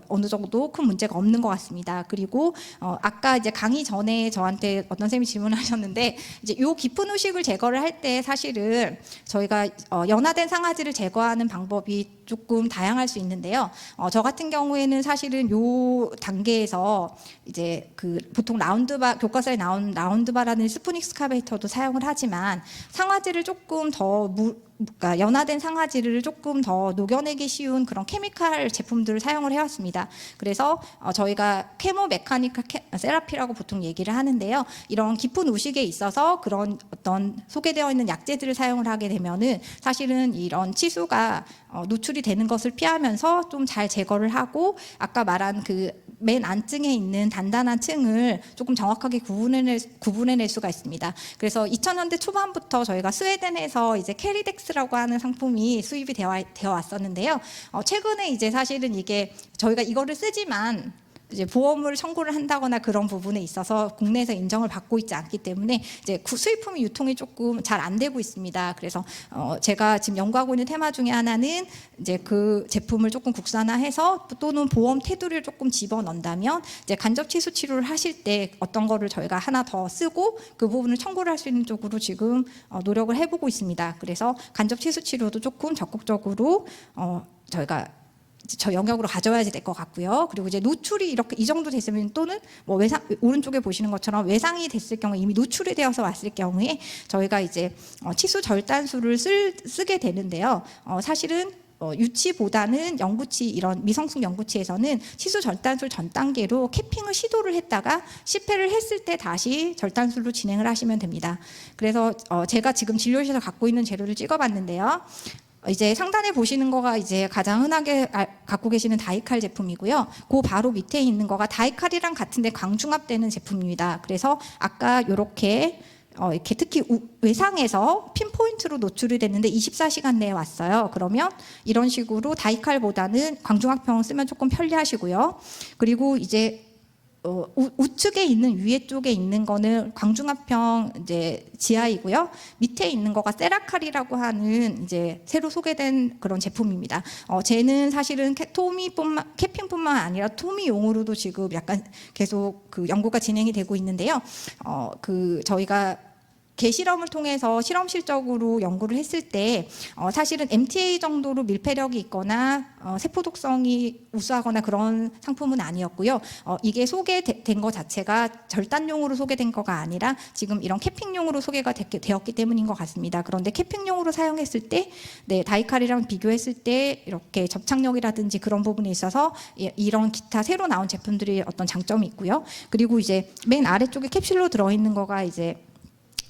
어느 정도 큰 문제가 없는 것 같습니다. 그리고 아까 이제 강의 전에 저한테 어떤 선생님이 질문하셨는데 이제 요 깊은 우식을 제거를 할 때 사실은 저희가 연화된 상아지를 제거하는 방법이 조금 다양할 수 있는데요. 저 같은 경우에는 사실은 요 단계에서 이제 그 보통 라운드바 교과서에 나온 라운드바라는 스푼 익스카베이터도 사용을 하지만 상아지를 조금 더 그러니까 연화된 상아지를 조금 더 녹여내기 쉬운 그런 케미칼 제품들을 사용을 해왔습니다. 그래서 저희가 케모 메카니컬 세라피라고 보통 얘기를 하는데요. 이런 깊은 우식에 있어서 그런 어떤 소개되어 있는 약재들을 사용을 하게 되면은 사실은 이런 치수가 노출이 되는 것을 피하면서 좀 잘 제거를 하고 아까 말한 그 맨 안층에 있는 단단한 층을 조금 정확하게 구분해낼 수가 있습니다. 그래서 2000년대 초반부터 저희가 스웨덴에서 이제 캐리덱스라고 하는 상품이 수입이 되어 왔었는데요. 최근에 이제 사실은 이게 저희가 이거를 쓰지만 이제 보험을 청구를 한다거나 그런 부분에 있어서 국내에서 인정을 받고 있지 않기 때문에 이제 수입품이 유통이 조금 잘 안 되고 있습니다. 그래서 제가 지금 연구하고 있는 테마 중에 하나는 이제 그 제품을 조금 국산화해서 또는 보험 테두리를 조금 집어넣는다면 이제 간접 치수 치료를 하실 때 어떤 거를 저희가 하나 더 쓰고 그 부분을 청구를 할 수 있는 쪽으로 지금 노력을 해보고 있습니다. 그래서 간접 치수 치료도 조금 적극적으로 저희가 저 영역으로 가져와야지 될 것 같고요. 그리고 이제 노출이 이렇게 이 정도 됐으면 또는 뭐 외상 오른쪽에 보시는 것처럼 외상이 됐을 경우 이미 노출이 되어서 왔을 경우에 저희가 이제 치수 절단술을 쓰게 되는데요. 사실은 유치보다는 영구치 이런 미성숙 영구치에서는 치수 절단술 전 단계로 캐핑을 시도를 했다가 실패를 했을 때 다시 절단술로 진행을 하시면 됩니다. 그래서 제가 지금 진료실에서 갖고 있는 재료를 찍어봤는데요. 이제 상단에 보시는 거가 이제 가장 흔하게 갖고 계시는 다이칼 제품이고요. 그 바로 밑에 있는 거가 다이칼이랑 같은데 광중합되는 제품입니다. 그래서 아까 이렇게 특히 외상에서 핀포인트로 노출이 됐는데 24시간 내에 왔어요. 그러면 이런 식으로 다이칼보다는 광중합형을 쓰면 조금 편리하시고요. 그리고 이제 우측에 있는 위에 쪽에 있는 거는 광중합형 이제 지하이고요. 밑에 있는 거가 세라칼이라고 하는 이제 새로 소개된 그런 제품입니다. 쟤는 사실은 캐핑뿐만 아니라 토미용으로도 지금 약간 계속 그 연구가 진행이 되고 있는데요. 저희가 개실험을 통해서 실험실적으로 연구를 했을 때 사실은 MTA 정도로 밀폐력이 있거나 세포 독성이 우수하거나 그런 상품은 아니었고요. 이게 소개된 것 자체가 절단용으로 소개된 거가 아니라 지금 이런 캐핑용으로 소개가 되었기 때문인 것 같습니다. 그런데 캐핑용으로 사용했을 때 다이칼이랑 비교했을 때 이렇게 접착력이라든지 그런 부분에 있어서 이런 기타 새로 나온 제품들이 어떤 장점이 있고요. 그리고 이제 맨 아래쪽에 캡슐로 들어있는 거가 이제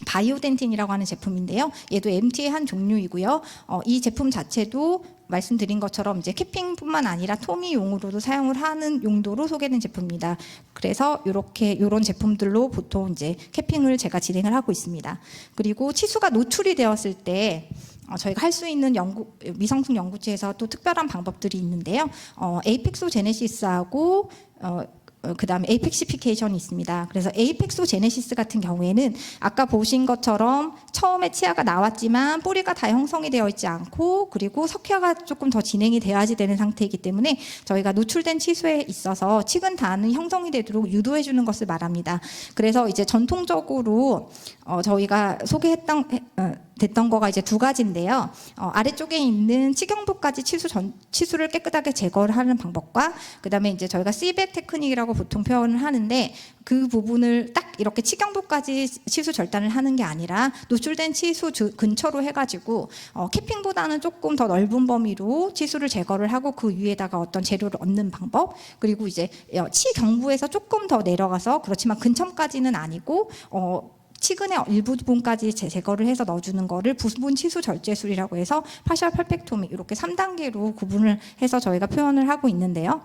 바이오덴틴이라고 하는 제품인데요. 얘도 MT의 한 종류이고요. 이 제품 자체도 말씀드린 것처럼 이제 캐핑뿐만 아니라 토미용으로도 사용을 하는 용도로 소개된 제품입니다. 그래서 이런 제품들로 보통 이제 캐핑을 제가 진행을 하고 있습니다. 그리고 치수가 노출이 되었을 때 저희가 할 수 있는 미성숙 연구체에서 또 특별한 방법들이 있는데요. 에이펙소제네시스하고 그 다음에 에이펙시피케이션이 있습니다. 그래서 에이펙소제네시스 같은 경우에는 아까 보신 것처럼 처음에 치아가 나왔지만 뿌리가 다 형성이 되어 있지 않고 그리고 석회화가 조금 더 진행이 돼야지 되는 상태이기 때문에 저희가 노출된 치수에 있어서 치근 단이 형성이 되도록 유도해 주는 것을 말합니다. 그래서 이제 전통적으로 저희가 됐던 거가 이제 두 가지인데요. 아래쪽에 있는 치경부까지 치수를 깨끗하게 제거를 하는 방법과 그다음에 이제 저희가 C백 테크닉이라고 보통 표현을 하는데 그 부분을 딱 이렇게 치경부까지 치수 절단을 하는 게 아니라 노출된 치수 근처로 해가지고 캐핑보다는 조금 더 넓은 범위로 치수를 제거를 하고 그 위에다가 어떤 재료를 얹는 방법 그리고 이제 치경부에서 조금 더 내려가서 그렇지만 근처까지는 아니고 치근의 일부 부분까지 제거를 해서 넣어주는 거를 부분 치수 절제술이라고 해서 파셜 펄펙토미 이렇게 3단계로 구분을 해서 저희가 표현을 하고 있는데요.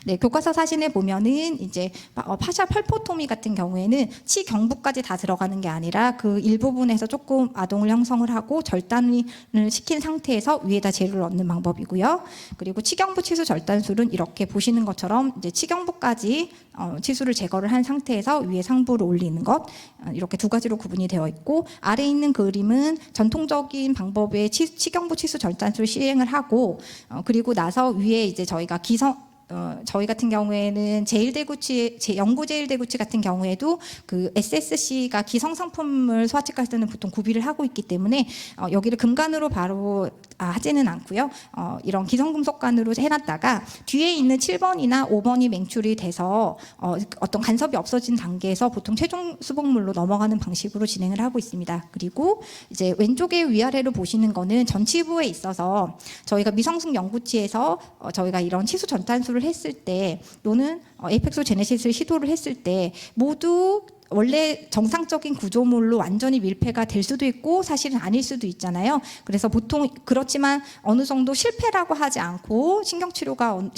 네, 교과서 사진에 보면은 이제 파샤 펄포토미 같은 경우에는 치경부까지 다 들어가는 게 아니라 그 일부분에서 조금 아동을 형성을 하고 절단을 시킨 상태에서 위에다 재료를 넣는 방법이고요. 그리고 치경부 치수 절단술은 이렇게 보시는 것처럼 이제 치경부까지 치수를 제거를 한 상태에서 위에 상부를 올리는 것, 이렇게 두 가지로 구분이 되어 있고, 아래에 있는 그림은 전통적인 방법의 치경부 치수 절단술 시행을 하고, 그리고 나서 위에 이제 저희가 저희 같은 경우에는 영구 제일대구치 같은 경우에도 그 SSC가 기성 상품을 소아치과에서 때는 보통 구비를 하고 있기 때문에 여기를 금관으로 바로 하지는 않고요. 이런 기성금속관으로 해놨다가 뒤에 있는 7번이나 5번이 맹출이 돼서 어떤 간섭이 없어진 단계에서 보통 최종 수복물로 넘어가는 방식으로 진행을 하고 있습니다. 그리고 이제 왼쪽에 위아래로 보시는 거는 전치부에 있어서 저희가 미성숙 영구치에서 저희가 이런 치수 전단술을 했을 때 또는 에이펙소 제네시스를 시도를 했을 때 모두 원래 정상적인 구조물로 완전히 밀폐가 될 수도 있고 사실은 아닐 수도 있잖아요. 그래서 보통 그렇지만 어느 정도 실패라고 하지 않고 신경치료가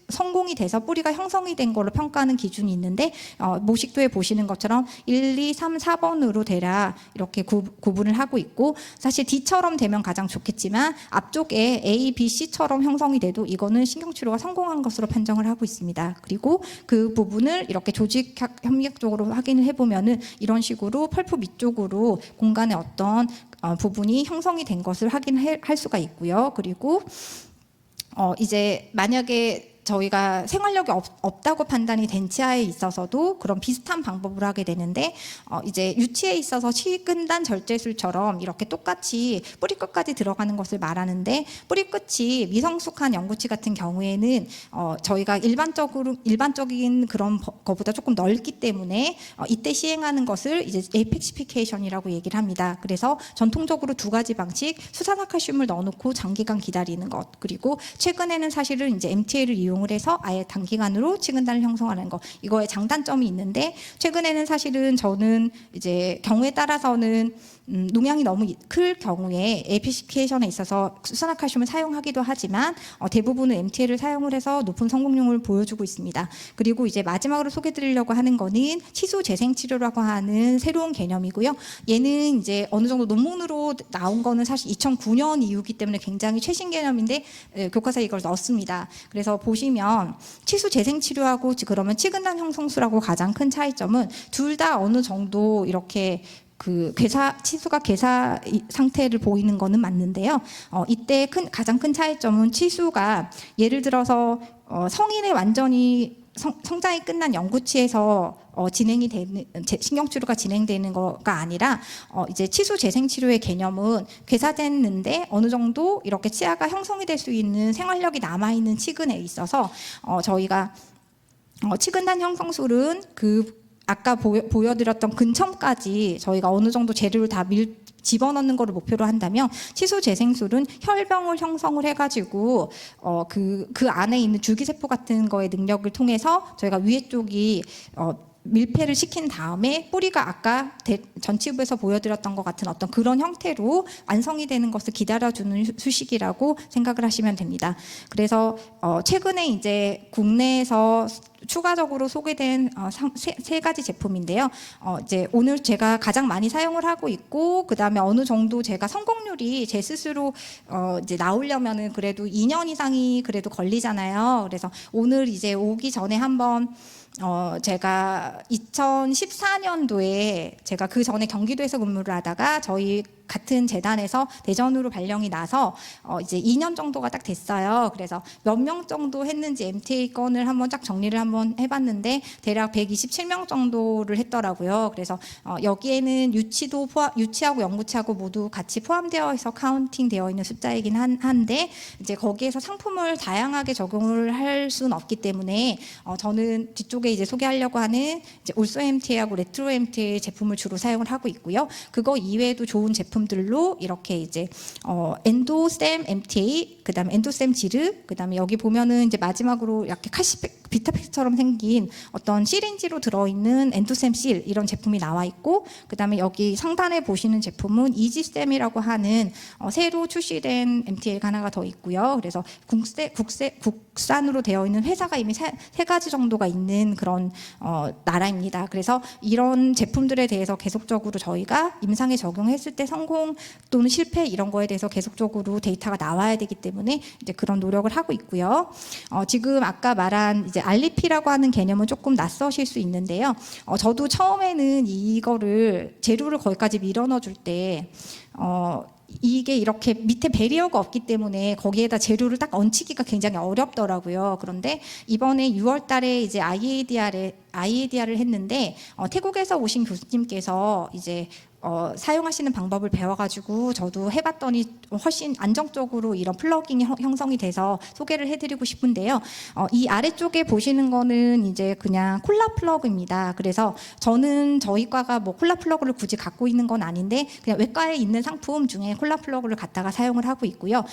성공이 돼서 뿌리가 형성이 된 걸로 평가하는 기준이 있는데 모식도에 보시는 것처럼 1, 2, 3, 4번으로 대략 이렇게 구분을 하고 있고, 사실 D처럼 되면 가장 좋겠지만 앞쪽에 A, B, C처럼 형성이 돼도 이거는 신경치료가 성공한 것으로 판정을 하고 있습니다. 그리고 그 부분을 이렇게 조직학 협력적으로 확인을 해보면은 이런 식으로 펄프 밑쪽으로 공간의 어떤 부분이 형성이 된 것을 확인할 수가 있고요. 그리고 이제 만약에 저희가 생활력이 없다고 판단이 된 치아에 있어서도 그런 비슷한 방법을 하게 되는데 이제 유치에 있어서 치근단 절제술처럼 이렇게 똑같이 뿌리 끝까지 들어가는 것을 말하는데, 뿌리 끝이 미성숙한 영구치 같은 경우에는 저희가 일반적인 그런 것보다 조금 넓기 때문에 이때 시행하는 것을 이제 에이펙시피케이션이라고 얘기를 합니다. 그래서 전통적으로 두 가지 방식, 수산화칼슘을 넣어놓고 장기간 기다리는 것, 그리고 최근에는 사실은 이제 MTA를 이용을 해서 아예 단기간으로 치근단을 형성하는 것, 이거에 장단점이 있는데, 최근에는 사실은 저는 이제 경우에 따라서는 농양이 너무 클 경우에 에이펙시피케이션에 있어서 수산화칼슘을 사용하기도 하지만 대부분은 MTA를 사용을 해서 높은 성공률을 보여주고 있습니다. 그리고 이제 마지막으로 소개드리려고 하는 거는 치수 재생 치료라고 하는 새로운 개념이고요. 얘는 이제 어느 정도 논문으로 나온 거는 사실 2009년 이후기 때문에 굉장히 최신 개념인데 교과서에 이걸 넣었습니다. 그래서 보시면 치수 재생 치료하고 그러면 치근단 형성술하고 가장 큰 차이점은 둘 다 어느 정도 이렇게 그 치수가 괴사 상태를 보이는 거는 맞는데요. 이때 가장 큰 차이점은 치수가 예를 들어서 성인의 완전히 성장이 끝난 영구치에서 진행이 되는 신경치료가 진행되는 거가 아니라 이제 치수 재생 치료의 개념은 괴사됐는데 어느 정도 이렇게 치아가 형성이 될 수 있는 생활력이 남아 있는 치근에 있어서 저희가 치근단 형성술은 아까 보여드렸던 근처까지 저희가 어느 정도 재료를 다 집어넣는 거를 목표로 한다면, 치수 재생술은 혈병을 형성을 해가지고 그 안에 있는 줄기세포 같은 거의 능력을 통해서 저희가 위에 쪽이 밀폐를 시킨 다음에 뿌리가 아까 전치부에서 보여드렸던 것 같은 어떤 그런 형태로 완성이 되는 것을 기다려주는 수식이라고 생각을 하시면 됩니다. 그래서 최근에 이제 국내에서 추가적으로 소개된 세 가지 제품인데요. 이제 오늘 제가 가장 많이 사용을 하고 있고, 그 다음에 어느 정도 제가 성공률이 제 스스로 이제 나오려면은 그래도 2년 이상이 그래도 걸리잖아요. 그래서 오늘 이제 오기 전에 한번 제가 2014년도에 제가 그 전에 경기도에서 근무를 하다가 저희 같은 재단에서 대전으로 발령이 나서 이제 2년 정도가 딱 됐어요. 그래서 몇 명 정도 했는지 MTA 건을 한번 쫙 정리를 한번 해봤는데 대략 127명 정도를 했더라고요. 그래서 여기에는 유치하고 영구치하고 모두 같이 포함되어 있어 카운팅되어 있는 숫자이긴 한데, 이제 거기에서 상품을 다양하게 적용을 할 수는 없기 때문에 저는 뒤쪽에 이제 소개하려고 하는 이제 올소 MTA하고 레트로 MTA 제품을 주로 사용을 하고 있고요. 그거 이외에도 좋은 제품들로 이렇게 이제 엔도셈 MTA, 그다음에 엔도셈 지르, 그다음에 여기 보면은 이제 마지막으로 이렇게 비타팩처럼 생긴 어떤 시린지로 들어있는 엔도셈실 이런 제품이 나와 있고, 그다음에 여기 상단에 보시는 제품은 이지쌤이라고 하는 새로 출시된 MTL가 하나가 더 있고요. 그래서 국산으로 되어 있는 회사가 이미 세 가지 정도가 있는 그런 나라입니다. 그래서 이런 제품들에 대해서 계속적으로 저희가 임상에 적용했을 때 성공 또는 실패 이런 거에 대해서 계속적으로 데이터가 나와야 되기 때문에 이제 그런 노력을 하고 있고요. 지금 아까 말한 이제 알리피라고 하는 개념은 조금 낯서실 수 있는데요. 저도 처음에는 이거를 재료를 거기까지 밀어넣어 줄 때 이게 이렇게 밑에 배리어가 없기 때문에 거기에다 재료를 딱 얹히기가 굉장히 어렵더라고요. 그런데 이번에 6월 달에 이제 IADR을 했는데 태국에서 오신 교수님께서 이제 사용하시는 방법을 배워가지고 저도 해봤더니 훨씬 안정적으로 이런 플러깅이 형성이 돼서 소개를 해드리고 싶은데요. 이 아래쪽에 보시는 거는 이제 그냥 콜라 플러그입니다. 그래서 저는 저희 과가 뭐 콜라 플러그를 굳이 갖고 있는 건 아닌데 그냥 외과에 있는 상품 중에 콜라 플러그를 갖다가 사용을 하고 있고요.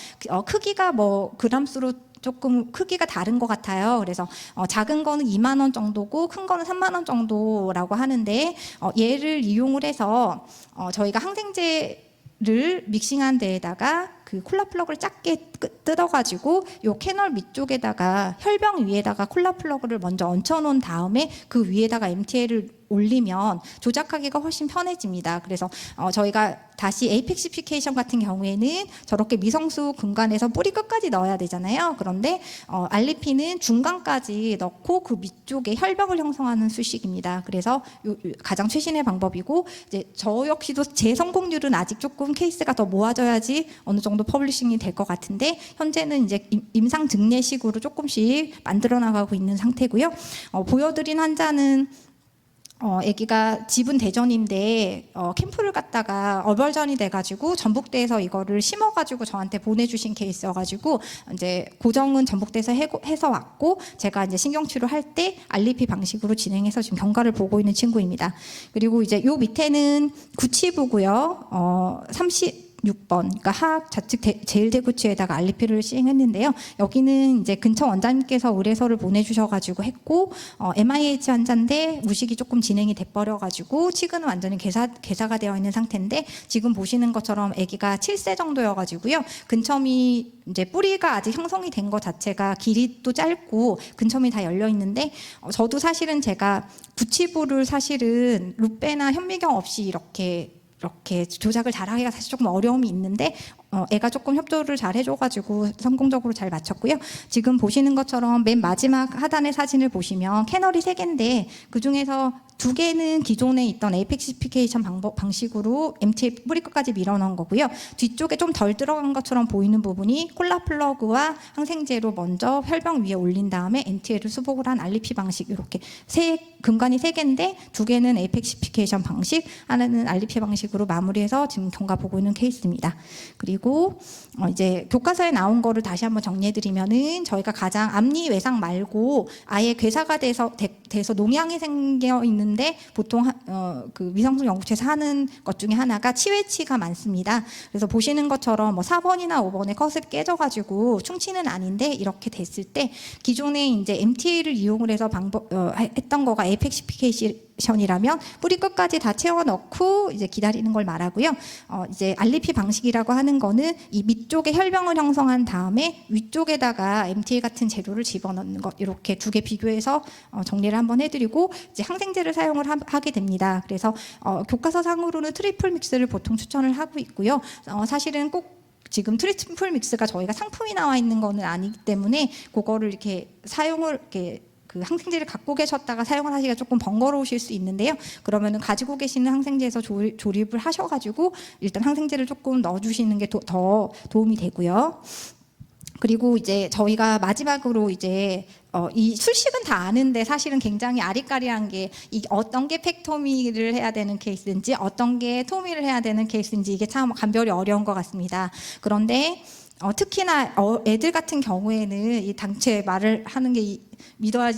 크기가 뭐 그람수로 조금 크기가 다른 것 같아요. 그래서 작은 거는 2만 원 정도고 큰 거는 3만 원 정도라고 하는데 얘를 이용을 해서 저희가 항생제를 믹싱한 데에다가 그 콜라 플러그를 작게 뜯어가지고 요 캐널 밑쪽에다가 혈병 위에다가 콜라 플러그를 먼저 얹혀놓은 다음에 그 위에다가 MTL을 올리면 조작하기가 훨씬 편해집니다. 그래서 저희가 다시 에이펙시피케이션 같은 경우에는 저렇게 미성수 공간에서 뿌리 끝까지 넣어야 되잖아요. 그런데 알리피는 중간까지 넣고 그 밑쪽에 혈병을 형성하는 수식입니다. 그래서 가장 최신의 방법이고 이제 저 역시도 제 성공률은 아직 조금 케이스가 더 모아져야지 어느 정도 퍼블리싱이 될 것 같은데 현재는 이제 임상 증례식으로 조금씩 만들어 나가고 있는 상태고요. 보여드린 환자는 아기가 집은 대전인데 캠프를 갔다가 얼벌전이 돼가지고 전북대에서 이거를 심어가지고 저한테 보내주신 케이스여가지고 이제 고정은 전북대에서 해서 왔고 제가 이제 신경치료할 때 알리피 방식으로 진행해서 지금 경과를 보고 있는 친구입니다. 그리고 이제 요 밑에는 구치부고요. 36번, 그러니까 하악 좌측 제1대구치에다가 알리피를 시행했는데요. 여기는 이제 근처 원장님께서 의뢰서를 보내주셔가지고 했고, MIH 환자인데 무식이 조금 진행이 돼버려가지고 치근은 완전히 개사가 되어 있는 상태인데 지금 보시는 것처럼 아기가 7세 정도여가지고요. 근첨이 이제 뿌리가 아직 형성이 된 것 자체가 길이도 짧고 근첨이 다 열려 있는데 저도 사실은 제가 구치부를 사실은 루페나 현미경 없이 이렇게 조작을 잘하기가 사실 조금 어려움이 있는데 애가 조금 협조를 잘 해줘가지고 성공적으로 잘 마쳤고요. 지금 보시는 것처럼 맨 마지막 하단의 사진을 보시면 캐널이 3개인데 그중에서 2개는 기존에 있던 에이펙시피케이션 방식으로 MTL 뿌리 끝까지 밀어넣은 거고요. 뒤쪽에 좀 덜 들어간 것처럼 보이는 부분이 콜라 플러그와 항생제로 먼저 혈병 위에 올린 다음에 MTL을 수복을 한 알리피 방식, 이렇게 근간이 3개인데 2개는 에이펙시피케이션 방식, 하나는 알리피 방식으로 마무리해서 지금 경과 보고 있는 케이스입니다. 그리고 이제 교과서에 나온 거를 다시 한번 정리해드리면은 저희가 가장 앞니 외상 말고 아예 괴사가 돼서 농양이 생겨 있는데 보통 그 위성성 연구체에서 하는 것 중에 하나가 치외치가 많습니다. 그래서 보시는 것처럼 뭐 4번이나 5번에 컷을 깨져가지고 충치는 아닌데 이렇게 됐을 때 기존에 이제 MTA를 이용을 해서 했던 거가 에이펙시피케이션이라면 뿌리 끝까지 다 채워 넣고 이제 기다리는 걸 말하고요. 이제 알리피 방식이라고 하는 거는 이 밑쪽에 혈병을 형성한 다음에 위쪽에다가 MTA 같은 재료를 집어넣는 것, 이렇게 2개 비교해서 정리를 한번 해드리고 이제 항생제를 사용을 하게 됩니다. 그래서 교과서 상으로는 트리플 믹스를 보통 추천을 하고 있고요. 사실은 꼭 지금 트리플 믹스가 저희가 상품이 나와 있는 거는 아니기 때문에 그거를 이렇게 그 항생제를 갖고 계셨다가 사용을 하기가 조금 번거로우실 수 있는데요. 그러면은 가지고 계시는 항생제에서 조립을 하셔가지고 일단 항생제를 조금 넣어주시는 게 더 도움이 되고요. 그리고 이제 저희가 마지막으로 이제 이 술식은 다 아는데 사실은 굉장히 아리까리한 게 어떤 게 팩토미를 해야 되는 케이스인지 어떤 게 토미를 해야 되는 케이스인지 이게 참 감별이 어려운 것 같습니다. 그런데 특히나 애들 같은 경우에는 이 당초에 말을 하는 게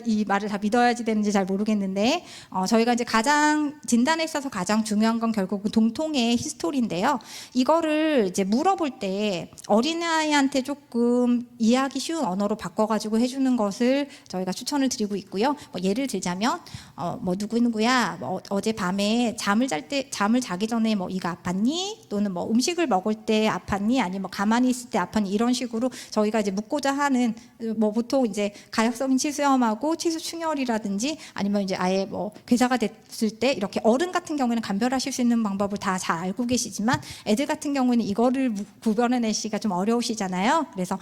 이 말을 다 믿어야지 되는지 잘 모르겠는데 저희가 이제 가장 진단에 있어서 가장 중요한 건 결국은 동통의 히스토리인데요. 이거를 이제 물어볼 때 어린아이한테 조금 이해하기 쉬운 언어로 바꿔가지고 해주는 것을 저희가 추천을 드리고 있고요. 뭐 예를 들자면 뭐 누구야 뭐 어제 밤에 잠을 자기 전에 뭐 이가 아팠니? 또는 뭐 음식을 먹을 때 아팠니? 아니면 뭐 가만히 있을 때 아팠니? 이런 식으로 저희가 이제 묻고자 하는 뭐 보통 이제 가역성인 치수염하고 치수충혈이라든지 아니면 이제 아예 뭐 괴사가 됐을 때 이렇게 어른 같은 경우에는 감별하실 수 있는 방법을 다 잘 알고 계시지만 애들 같은 경우에는 이거를 구별해내시기가 좀 어려우시잖아요. 그래서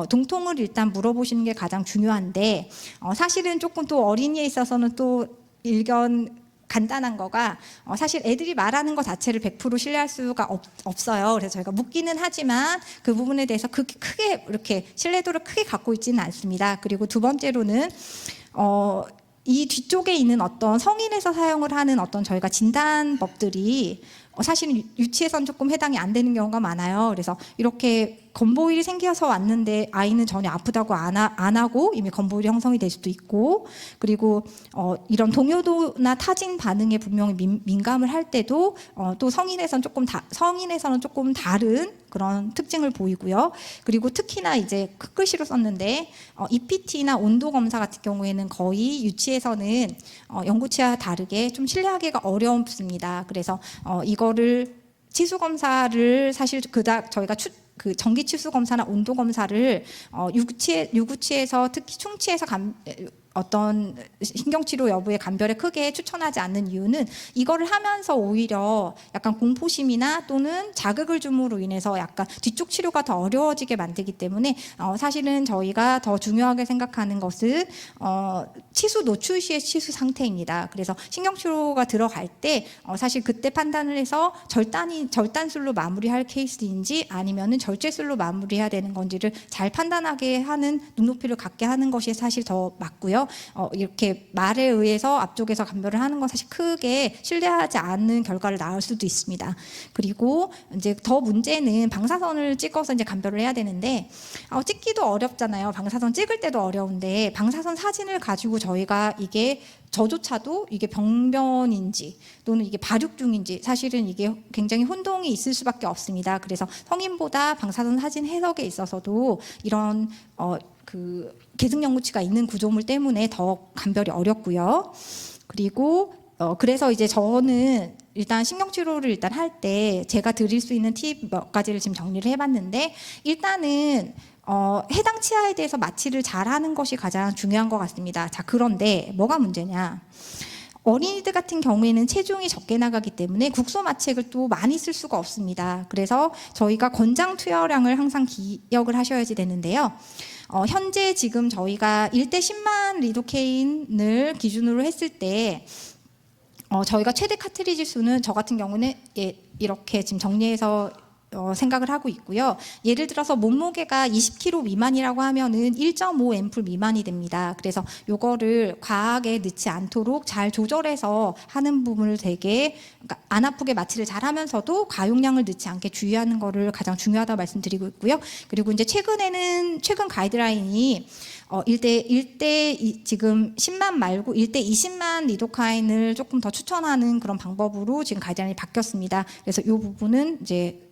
동통을 일단 물어보시는 게 가장 중요한데 사실은 조금 또 어린이에 있어서는 또 일견 간단한 거가 사실 애들이 말하는 것 자체를 100% 신뢰할 수가 없어요. 그래서 저희가 묻기는 하지만 그 부분에 대해서 크게 이렇게 신뢰도를 크게 갖고 있지는 않습니다. 그리고 두 번째로는 이 뒤쪽에 있는 어떤 성인에서 사용을 하는 어떤 저희가 진단법들이 사실은 유치에선 조금 해당이 안 되는 경우가 많아요. 그래서 이렇게 건보일이 생겨서 왔는데 아이는 전혀 아프다고 안 하고 이미 건보일이 형성이 될 수도 있고, 그리고 이런 동요도나 타진 반응에 분명히 민감을 할 때도 또 성인에서는 조금 다른 그런 특징을 보이고요. 그리고 특히나 이제 크글씨로 썼는데 EPT나 온도 검사 같은 경우에는 거의 유치에서는 연구치와 다르게 좀 신뢰하기가 어렵습니다. 그래서 이거를 치수 검사를 사실 그닥 저희가 그 전기 치수 검사나 온도 검사를 유구치에서 특히 충치에서 어떤 신경치료 여부의 감별에 크게 추천하지 않는 이유는 이거를 하면서 오히려 약간 공포심이나 또는 자극을 줌으로 인해서 약간 뒤쪽 치료가 더 어려워지게 만들기 때문에 사실은 저희가 더 중요하게 생각하는 것은 치수 노출 시의 치수 상태입니다. 그래서 신경치료가 들어갈 때 사실 그때 판단을 해서 절단술로 마무리할 케이스인지 아니면은 절제술로 마무리해야 되는 건지를 잘 판단하게 하는 눈높이를 갖게 하는 것이 사실 더 맞고요. 이렇게 말에 의해서 앞쪽에서 감별을 하는 건 사실 크게 신뢰하지 않는 결과를 낳을 수도 있습니다. 그리고 이제 더 문제는 방사선을 찍어서 이제 감별을 해야 되는데 찍기도 어렵잖아요. 방사선 찍을 때도 어려운데 방사선 사진을 가지고 저희가 이게 저조차도 이게 병변인지 또는 이게 발육 중인지 사실은 이게 굉장히 혼동이 있을 수밖에 없습니다. 그래서 성인보다 방사선 사진 해석에 있어서도 이런 그 계승 연구치가 있는 구조물 때문에 더 감별이 어렵고요. 그리고 그래서 이제 저는 일단 신경치료를 일단 할 때 제가 드릴 수 있는 팁 몇 가지를 지금 정리를 해봤는데 일단은 해당 치아에 대해서 마취를 잘하는 것이 가장 중요한 것 같습니다. 자, 그런데 뭐가 문제냐? 어린이들 같은 경우에는 체중이 적게 나가기 때문에 국소 마취액을 또 많이 쓸 수가 없습니다. 그래서 저희가 권장 투여량을 항상 기억을 하셔야지 되는데요. 현재 지금 저희가 1대 10만 리도케인을 기준으로 했을 때 저희가 최대 카트리지 수는 저 같은 경우는 이렇게 지금 정리해서 생각을 하고 있고요. 예를 들어서 몸무게가 20kg 미만이라고 하면은 1.5 앰플 미만이 됩니다. 그래서 요거를 과하게 넣지 않도록 잘 조절해서 하는 부분을 되게 그러니까 안 아프게 마취를 잘 하면서도 과용량을 넣지 않게 주의하는 거를 가장 중요하다고 말씀드리고 있고요. 그리고 이제 최근 가이드라인이 지금 10만 말고 1대 20만 리도카인을 조금 더 추천하는 그런 방법으로 지금 가이드라인이 바뀌었습니다. 그래서 이 부분은 이제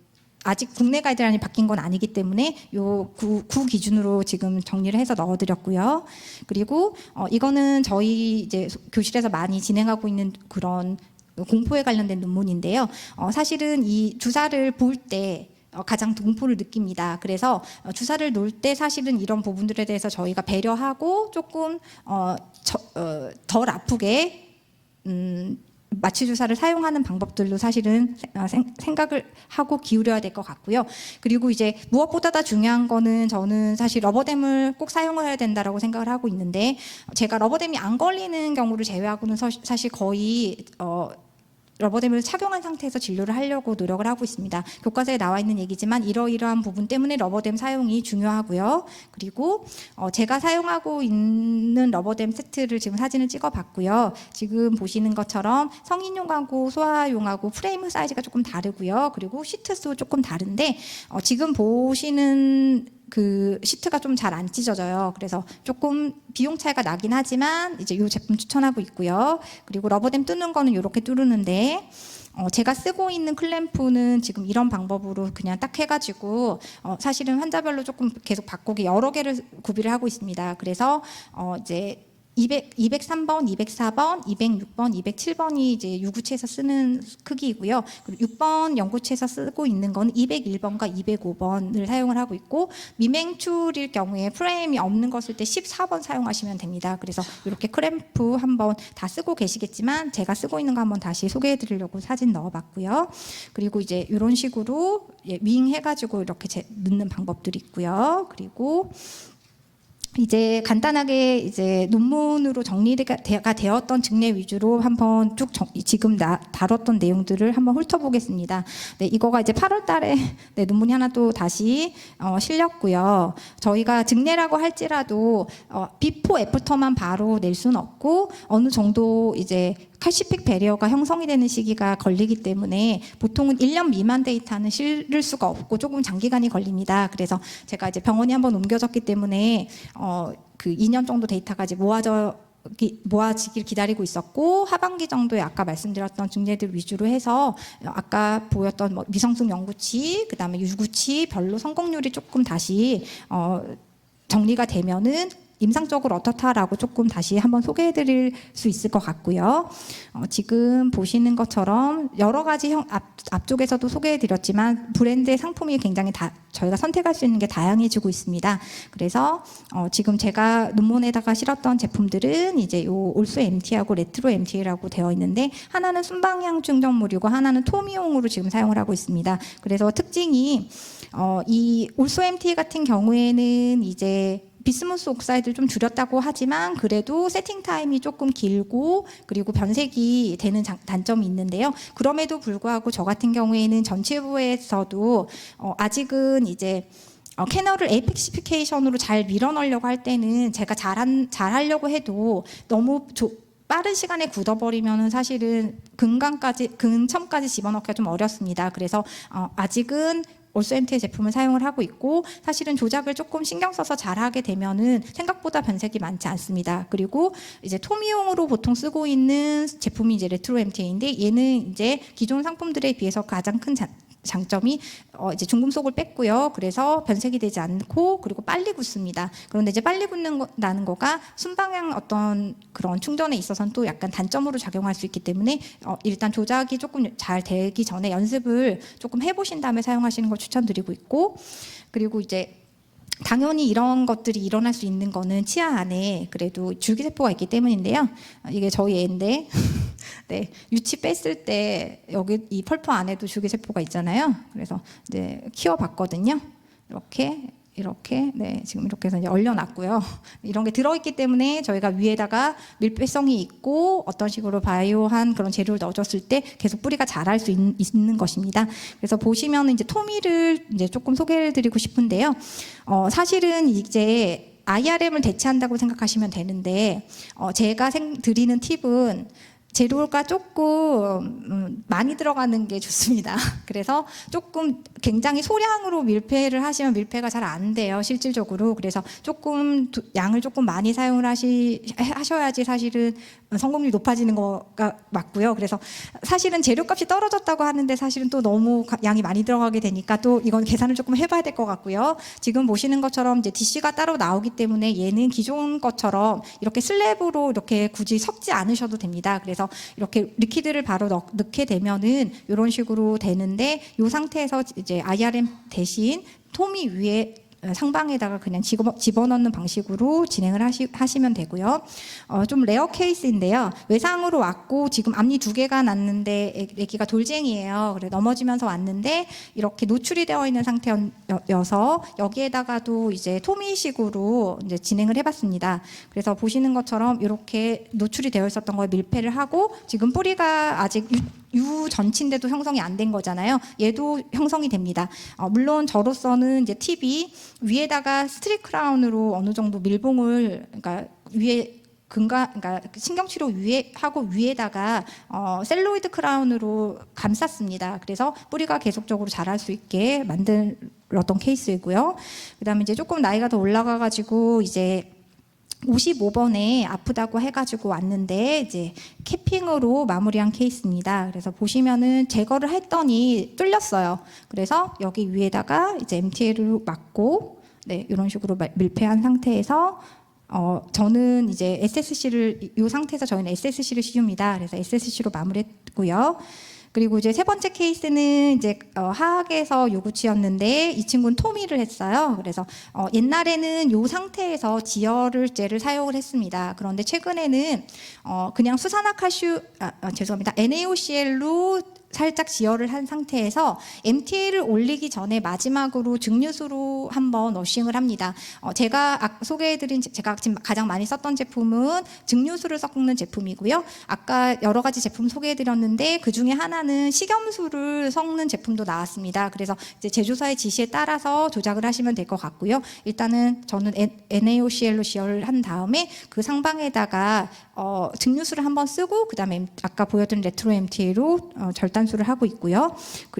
아직 국내 가이드라인이 바뀐 건 아니기 때문에 요 구 기준으로 지금 정리를 해서 넣어드렸고요. 그리고 이거는 저희 이제 교실에서 많이 진행하고 있는 그런 공포에 관련된 논문인데요. 사실은 이 주사를 볼 때 가장 공포를 느낍니다. 그래서 주사를 놓을 때 사실은 이런 부분들에 대해서 저희가 배려하고 조금 덜 아프게 마취 주사를 사용하는 방법들도 사실은 생각을 하고 기울여야 될 것 같고요. 그리고 이제 무엇보다 더 중요한 거는 저는 사실 러버댐을 꼭 사용해야 된다라고 생각을 하고 있는데 제가 러버댐이 안 걸리는 경우를 제외하고는 사실 거의 러버댐을 착용한 상태에서 진료를 하려고 노력을 하고 있습니다. 교과서에 나와 있는 얘기지만 이러이러한 부분 때문에 러버댐 사용이 중요하고요. 그리고 제가 사용하고 있는 러버댐 세트를 지금 사진을 찍어봤고요. 지금 보시는 것처럼 성인용하고 소아용하고 프레임 사이즈가 조금 다르고요. 그리고 시트 수 조금 다른데 지금 보시는 그 시트가 좀 잘 안 찢어져요. 그래서 조금 비용 차이가 나긴 하지만 이제 이 제품 추천하고 있고요. 그리고 러버댐 뚫는 거는 이렇게 뚫는데 제가 쓰고 있는 클램프는 지금 이런 방법으로 그냥 딱 해가지고 사실은 환자별로 조금 계속 바꾸기 여러 개를 구비를 하고 있습니다. 그래서 이제 203번, 204번, 206번, 207번이 이제 유구체에서 쓰는 크기이고요. 그리고 6번 연구체에서 쓰고 있는 건 201번과 205번을 사용을 하고 있고 미맹출일 경우에 프레임이 없는 거 쓸 때 14번 사용하시면 됩니다. 그래서 이렇게 클램프 한번 다 쓰고 계시겠지만 제가 쓰고 있는 거 한번 다시 소개해 드리려고 사진 넣어봤고요. 그리고 이제 이런 식으로 윙 해가지고 이렇게 넣는 방법들이 있고요. 그리고 이제 간단하게 이제 논문으로 정리가 되었던 증례 위주로 한번 쭉 지금 다뤘던 내용들을 한번 훑어보겠습니다. 네, 이거가 이제 8월달에 네, 논문이 하나 또 다시 실렸고요. 저희가 증례라고 할지라도 비포 애프터만 바로 낼 수는 없고 어느 정도 이제 칼시픽 배리어가 형성이 되는 시기가 걸리기 때문에 보통은 1년 미만 데이터는 실을 수가 없고 조금 장기간이 걸립니다. 그래서 제가 이제 병원이 한번 옮겨졌기 때문에 그 2년 정도 데이터가 이제 모아지길 기다리고 있었고 하반기 정도에 아까 말씀드렸던 증례들 위주로 해서 아까 보였던 뭐 미성숙 영구치, 그다음에 유구치 별로 성공률이 조금 다시 정리가 되면은 임상적으로 어떻다라고 조금 다시 한번 소개해드릴 수 있을 것 같고요. 지금 보시는 것처럼 여러 가지 앞쪽에서도 소개해드렸지만 브랜드의 상품이 굉장히 저희가 선택할 수 있는 게 다양해지고 있습니다. 그래서 지금 제가 논문에다가 실었던 제품들은 이제 요 올소 MT하고 레트로 MT라고 되어 있는데 하나는 순방향 충전물이고 하나는 토미용으로 지금 사용을 하고 있습니다. 그래서 특징이 이 올소 MT 같은 경우에는 이제 비스무스 옥사이드를 좀 줄였다고 하지만 그래도 세팅 타임이 조금 길고 그리고 변색이 되는 단점이 있는데요. 그럼에도 불구하고 저 같은 경우에는 전체부에서도 아직은 이제 캐널을 에이펙시피케이션으로 잘 밀어넣으려고 할 때는 제가 잘하려고 해도 너무 빠른 시간에 굳어버리면 사실은 근첨까지 집어넣기가 좀 어렵습니다. 그래서 아직은 올소엠티의 제품을 사용을 하고 있고 사실은 조작을 조금 신경 써서 잘하게 되면은 생각보다 변색이 많지 않습니다. 그리고 이제 토미용으로 보통 쓰고 있는 제품이 이제 레트로 MTA인데 얘는 이제 기존 상품들에 비해서 가장 큰 장점이 이제 중금속을 뺐고요. 그래서 변색이 되지 않고 그리고 빨리 굳습니다. 그런데 이제 빨리 굳는다는 거가 순방향 어떤 그런 충전에 있어서는 또 약간 단점으로 작용할 수 있기 때문에 일단 조작이 조금 잘 되기 전에 연습을 조금 해보신 다음에 사용하시는 걸 추천드리고 있고 그리고 이제 당연히 이런 것들이 일어날 수 있는 거는 치아 안에 그래도 줄기세포가 있기 때문인데요. 이게 저희 애인데 네, 유치 뺐을 때 여기 이 펄프 안에도 줄기세포가 있잖아요. 그래서 이제 키워봤거든요. 이렇게 네, 지금 이렇게 해서 이제 얼려놨고요. 이런 게 들어있기 때문에 저희가 위에다가 밀폐성이 있고 어떤 식으로 바이오한 그런 재료를 넣어줬을 때 계속 뿌리가 자랄 수 있는 것입니다. 그래서 보시면 이제 토미를 이제 조금 소개를 드리고 싶은데요. 사실은 이제 IRM을 대체한다고 생각하시면 되는데 제가 드리는 팁은 재료가 조금 많이 들어가는 게 좋습니다. 그래서 조금 굉장히 소량으로 밀폐를 하시면 밀폐가 잘 안 돼요, 실질적으로. 그래서 조금 양을 조금 많이 사용을 하셔야지 사실은 성공률이 높아지는 거가 맞고요. 그래서 사실은 재료값이 떨어졌다고 하는데 사실은 또 너무 양이 많이 들어가게 되니까 또 이건 계산을 조금 해봐야 될 것 같고요. 지금 보시는 것처럼 이제 DC가 따로 나오기 때문에 얘는 기존 것처럼 이렇게 슬랩으로 이렇게 굳이 섞지 않으셔도 됩니다. 그래서 이렇게 리퀴드를 바로 넣게 되면은 이런 식으로 되는데 이 상태에서 이제 IRM 대신 토미 위에 상방에다가 그냥 집어넣는 방식으로 진행을 하시면 되고요. 좀 레어 케이스인데요. 외상으로 왔고 지금 앞니 2개가 났는데 아기가 돌쟁이에요. 그래 넘어지면서 왔는데 이렇게 노출이 되어 있는 상태여서 여기에다가도 이제 토미식으로 이제 진행을 해봤습니다. 그래서 보시는 것처럼 이렇게 노출이 되어 있었던 걸 밀폐를 하고 지금 뿌리가 아직 유 전치인데도 형성이 안 된 거잖아요. 얘도 형성이 됩니다. 물론 저로서는 이제 팁이 위에다가 스트릿 크라운으로 어느 정도 밀봉을 그러니까 위에 그러니까 신경치료 위에다가 셀로이드 크라운으로 감쌌습니다. 그래서 뿌리가 계속적으로 자랄 수 있게 어떤 케이스이고요. 그다음에 이제 조금 나이가 더 올라가가지고 이제 55번에 아프다고 해가지고 왔는데 이제 캐핑으로 마무리한 케이스입니다. 그래서 보시면은 제거를 했더니 뚫렸어요. 그래서 여기 위에다가 이제 MTL로 막고 네, 이런 식으로 밀폐한 상태에서 저는 이제 SSC를 이 상태에서 저희는 SSC를 씌웁니다. 그래서 SSC로 마무리했고요. 그리고 이제 세 번째 케이스는 이제 하악에서 요구치였는데 이 친구는 토미를 했어요. 그래서 옛날에는 이 상태에서 지혈제를 사용을 했습니다. 그런데 최근에는 그냥 수산화칼슘 죄송합니다. NaOCl로 살짝 지혈을 한 상태에서 MTA를 올리기 전에 마지막으로 증류수로 한번 러싱을 합니다. 제가 소개해드린 제가 지금 가장 많이 썼던 제품은 증류수를 섞는 제품이고요. 아까 여러 가지 제품 소개해드렸는데 그 중에 하나는 식염수를 섞는 제품도 나왔습니다. 그래서 이제 제조사의 지시에 따라서 조작을 하시면 될 것 같고요. 일단은 저는 NaOCl로 지혈을 한 다음에 그 상방에다가 증류수를 한번 쓰고 그다음에 아까 보여드린 레트로 MTA로 절단수를 하고 있고요.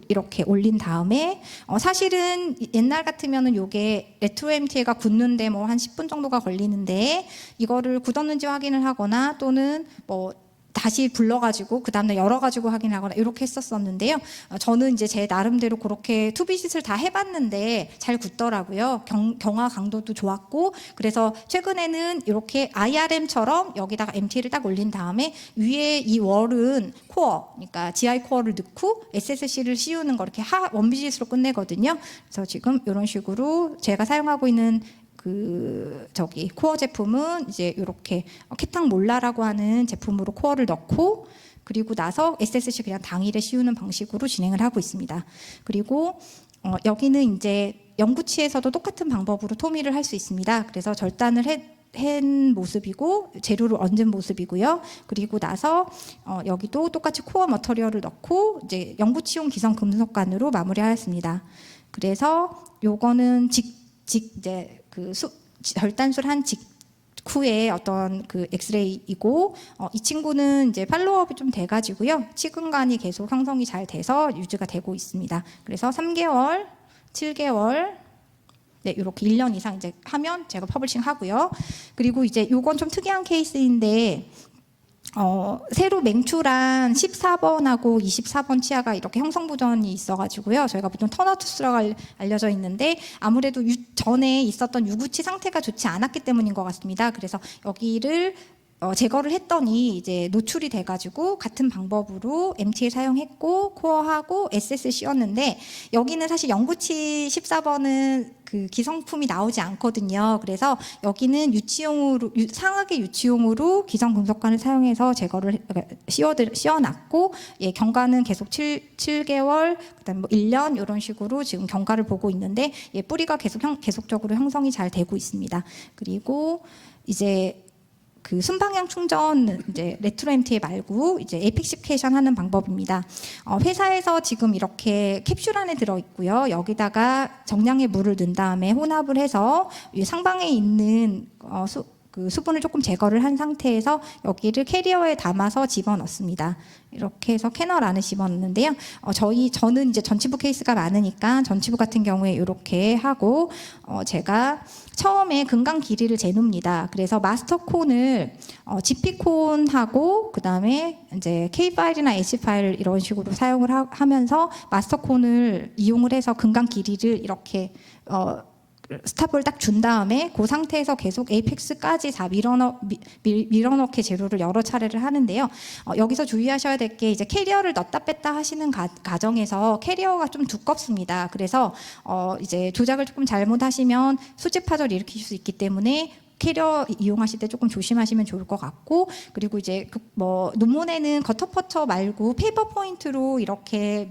이렇게 올린 다음에 사실은 옛날 같으면은 요게 레트로 MTA가 굳는데 뭐 한 10분 정도가 걸리는데 이거를 굳었는지 확인을 하거나 또는 뭐 다시 불러가지고 그 다음날 열어가지고 확인하거나 이렇게 했었었는데요. 저는 이제 제 나름대로 그렇게 투비짓을 다 해봤는데 잘 굳더라고요. 경화 강도도 좋았고 그래서 최근에는 이렇게 IRM처럼 여기다가 MT를 딱 올린 다음에 위에 이 월은 코어, 그러니까 GI 코어를 넣고 SSC를 씌우는 거 이렇게 원비짓으로 끝내거든요. 그래서 지금 이런 식으로 제가 사용하고 있는 코어 제품은 이제 이렇게 케탕 몰라라고 하는 제품으로 코어를 넣고 그리고 나서 SSC 그냥 당일에 씌우는 방식으로 진행을 하고 있습니다. 그리고 여기는 이제 영구치에서도 똑같은 방법으로 토미를 할 수 있습니다. 그래서 절단을 한 모습이고 재료를 얹은 모습이고요. 그리고 나서 여기도 똑같이 코어 머터리얼을 넣고 이제 영구치용 기성 금속관으로 마무리하였습니다. 그래서 요거는 이제 절단술 한 직후에 어떤 그 엑스레이이고 이 친구는 이제 팔로우업이 좀 돼가지고요. 치근관이 계속 형성이 잘 돼서 유지가 되고 있습니다. 그래서 3개월, 7개월 네, 이렇게 1년 이상 이제 하면 제가 퍼블싱 하고요. 그리고 이제 요건 좀 특이한 케이스인데 새로 맹출한 14번하고 24번 치아가 이렇게 형성부전이 있어가지고요. 저희가 보통 터너투스라고 알려져 있는데 아무래도 전에 있었던 유구치 상태가 좋지 않았기 때문인 것 같습니다. 그래서 여기를 제거를 했더니 이제 노출이 돼가지고 같은 방법으로 MT를 사용했고 코어하고 SS 씌웠는데 여기는 사실 영구치 14번은 그 기성품이 나오지 않거든요. 그래서 여기는 유치용으로 상하게 유치용으로 기성 금속관을 사용해서 제거를 씌워놨고 예, 경과는 계속 7개월 그다음 뭐 1년 이런 식으로 지금 경과를 보고 있는데 예, 뿌리가 계속적으로 형성이 잘 되고 있습니다. 그리고 이제 그 순방향 충전 이제 레트로 MTA 말고 이제 에픽시케이션 하는 방법입니다. 회사에서 지금 이렇게 캡슐 안에 들어 있고요. 여기다가 정량의 물을 넣은 다음에 혼합을 해서 이 상방에 있는 그 수분을 조금 제거를 한 상태에서 여기를 캐리어에 담아서 집어넣습니다. 이렇게 해서 캐널 안에 집어넣는데요. 저는 이제 전치부 케이스가 많으니까 전치부 같은 경우에 이렇게 하고 제가 처음에 금강 길이를 재눕니다. 그래서 마스터 콘을 GP 콘하고 그다음에 이제 K 파일이나 H 파일 이런 식으로 사용을 하면서 마스터 콘을 이용을 해서 금강 길이를 이렇게 스탑을 딱 준 다음에 그 상태에서 계속 에이펙스까지 다 밀어넣게 재료를 여러 차례를 하는데요. 여기서 주의하셔야 될 게 이제 캐리어를 넣었다 뺐다 하시는 과정에서 캐리어가 좀 두껍습니다. 그래서 이제 조작을 조금 잘못하시면 수직 파절 일으키실 수 있기 때문에 캐리어 이용하실 때 조금 조심하시면 좋을 것 같고 그리고 이제 논문에는 거터퍼처 말고 페이퍼 포인트로 이렇게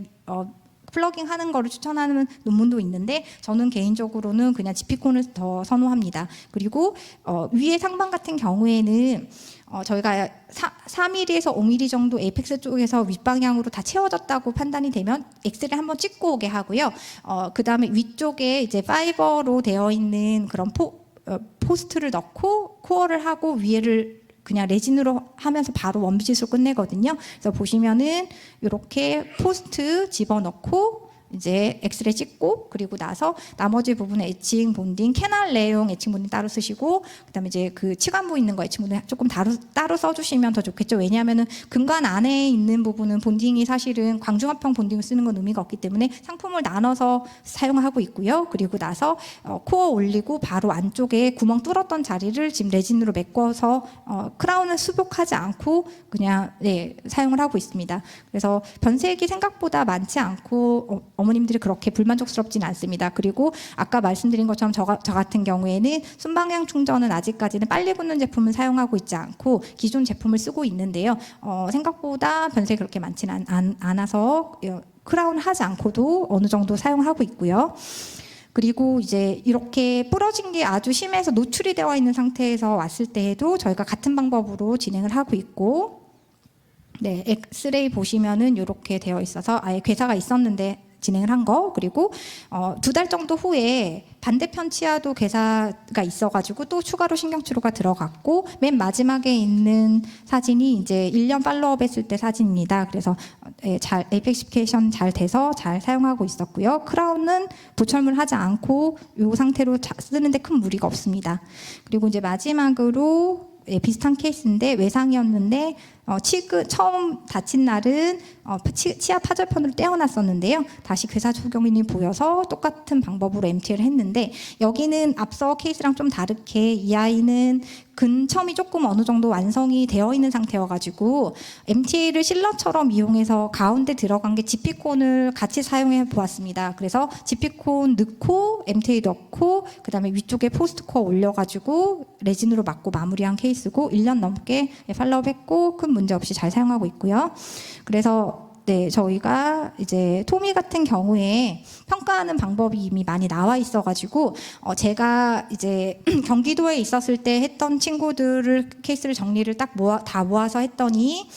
플러깅 하는 거를 추천하는 논문도 있는데 저는 개인적으로는 그냥 지피콘을 더 선호합니다. 그리고 위에 상방 같은 경우에는 저희가 4mm에서 5mm 정도 에이펙스 쪽에서 윗방향으로 다 채워졌다고 판단이 되면 엑스를 한번 찍고 오게 하고요. 그 다음에 위쪽에 이제 파이버로 되어 있는 그런 포스트를 넣고 코어를 하고 위에를 그냥 레진으로 하면서 바로 원비짓으로 끝내거든요. 그래서 보시면은 이렇게 포스트 집어넣고 이제 엑스레이 찍고 그리고 나서 나머지 부분에 에칭 본딩, 캐날 내용 에칭 본딩 따로 쓰시고 그다음에 이제 그 치관부 있는 거 에칭 본딩 조금 따로 써주시면 더 좋겠죠. 왜냐하면은 근간 안에 있는 부분은 본딩이 사실은 광중합형 본딩을 쓰는 건 의미가 없기 때문에 상품을 나눠서 사용하고 있고요. 그리고 나서 코어 올리고 바로 안쪽에 구멍 뚫었던 자리를 지금 레진으로 메꿔서 크라운을 수복하지 않고 그냥 사용을 하고 있습니다. 그래서 변색이 생각보다 많지 않고 어머님들이 그렇게 불만족스럽지는 않습니다. 그리고 아까 말씀드린 것처럼 저 같은 경우에는 순방향 충전은 아직까지는 빨리 굳는 제품을 사용하고 있지 않고 기존 제품을 쓰고 있는데요. 생각보다 변색이 그렇게 많지는 않아서 크라운 하지 않고도 어느 정도 사용하고 있고요. 그리고 이제 이렇게 부러진 게 아주 심해서 노출이 되어 있는 상태에서 왔을 때에도 저희가 같은 방법으로 진행을 하고 있고, 네, 엑스레이 보시면은 이렇게 되어 있어서 아예 괴사가 있었는데 진행을 한 거, 그리고 2달 정도 후에 반대편 치아도 괴사가 있어가지고 또 추가로 신경치료가 들어갔고, 맨 마지막에 있는 사진이 이제 1년 팔로우업 했을 때 사진입니다. 그래서 잘 에이펙시피케이션 잘 돼서 잘 사용하고 있었고요. 크라운은 보철물 하지 않고 이 상태로 쓰는데 큰 무리가 없습니다. 그리고 이제 마지막으로 비슷한 케이스인데 외상이었는데 처음 다친 날은 치아 파절편으로 떼어놨었는데요. 다시 괴사 조경이 보여서 똑같은 방법으로 MTL을 했는데, 여기는 앞서 케이스랑 좀 다르게 이 아이는 근첨이 조금 어느 정도 완성이 되어 있는 상태여가지고 MTL을 실러처럼 이용해서 가운데 들어간 게 지피콘을 같이 사용해 보았습니다. 그래서 지피콘 넣고 MTL 넣고 그 다음에 위쪽에 포스트코어 올려가지고 레진으로 막고 마무리한 케이스고 1년 넘게 팔로우업 했고 큰 문제 없이 잘 사용하고 있고요. 그래서 저희가 이제 토미 같은 경우에 평가하는 방법이 이미 많이 나와 있어가지고 제가 이제 경기도에 있었을 때 했던 친구들을 케이스를 정리를 다 모아서 했더니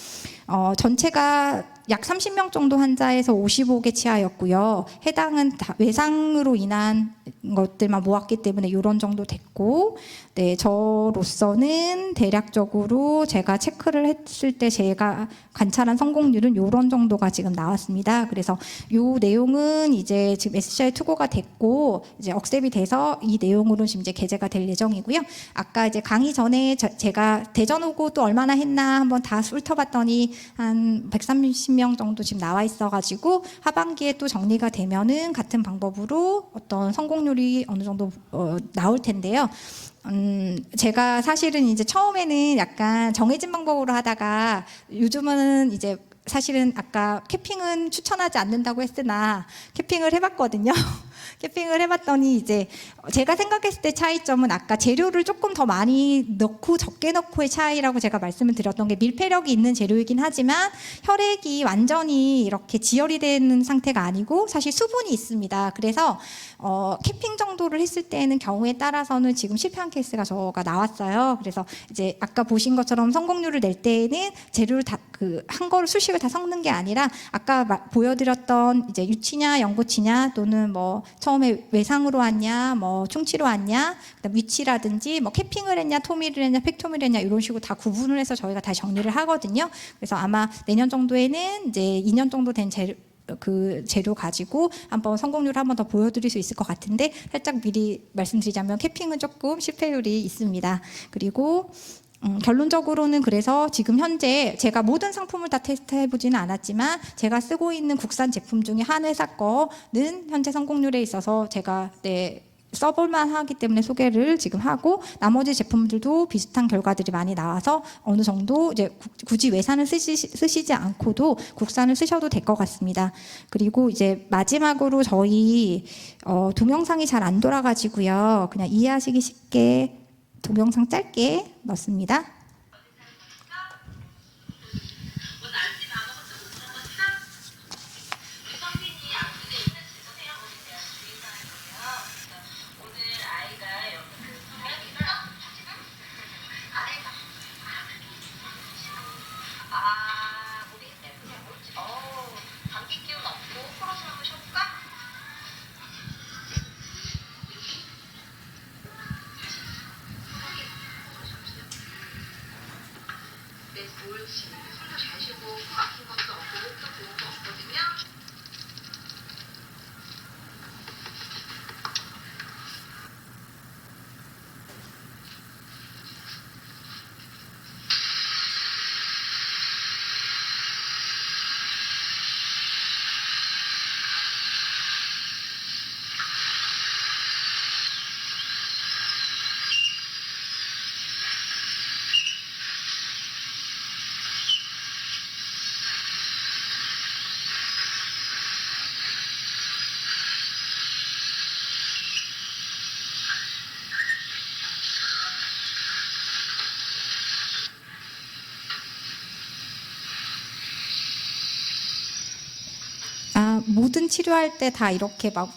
전체가 약 30명 정도 환자에서 55개 치아였고요. 해당은 다 외상으로 인한 것들만 모았기 때문에 이런 정도 됐고, 네, 저로서는 대략적으로 제가 체크를 했을 때 제가 관찰한 성공률은 이런 정도가 지금 나왔습니다. 그래서 이 내용은 이제 지금 SCI 투고가 됐고 이제 억셉이 돼서 이 내용으로 지금 이제 게재가 될 예정이고요. 아까 이제 강의 전에 제가 대전 오고 또 얼마나 했나 한번 다 훑어봤더니 한 130명 정도 지금 나와 있어가지고 하반기에 또 정리가 되면은 같은 방법으로 어떤 성공률이 어느 정도 나올 텐데요. 제가 사실은 이제 처음에는 약간 정해진 방법으로 하다가 요즘은 이제 사실은 아까 캐핑은 추천하지 않는다고 했으나 캐핑을 해봤거든요. 캐핑을 해봤더니 이제 제가 생각했을 때 차이점은 아까 재료를 조금 더 많이 넣고 적게 넣고의 차이라고 제가 말씀을 드렸던 게, 밀폐력이 있는 재료이긴 하지만 혈액이 완전히 이렇게 지혈이 되는 상태가 아니고 사실 수분이 있습니다. 그래서 캐핑 정도를 했을 때는 경우에 따라서는 지금 실패한 케이스가 저가 나왔어요. 그래서 이제 아까 보신 것처럼 성공률을 낼 때에는 재료를 다 한 거를 수식을 다 섞는 게 아니라 아까 보여드렸던 이제 유치냐 연고치냐 또는 뭐 처음에 외상으로 왔냐 뭐 충치로 왔냐 그다음 위치라든지 뭐 캐핑을 했냐 토미를 했냐 팩토미를 했냐 이런 식으로 다 구분을 해서 저희가 다 정리를 하거든요. 그래서 아마 내년 정도에는 이제 2년 정도 된 재료 가지고 한번 성공률을 한번 더 보여드릴 수 있을 것 같은데, 살짝 미리 말씀드리자면 캐핑은 조금 실패율이 있습니다. 그리고 결론적으로는 그래서 지금 현재 제가 모든 상품을 다 테스트해보지는 않았지만 제가 쓰고 있는 국산 제품 중에 한 회사 거는 현재 성공률에 있어서 제가 써볼만 하기 때문에 소개를 지금 하고, 나머지 제품들도 비슷한 결과들이 많이 나와서 어느 정도 이제 굳이 외산을 쓰시지 않고도 국산을 쓰셔도 될 것 같습니다. 그리고 이제 마지막으로 저희 동영상이 잘 안 돌아가지고요. 그냥 이해하시기 쉽게 동영상 짧게 넣습니다. 모든 치료할 때 다 이렇게 막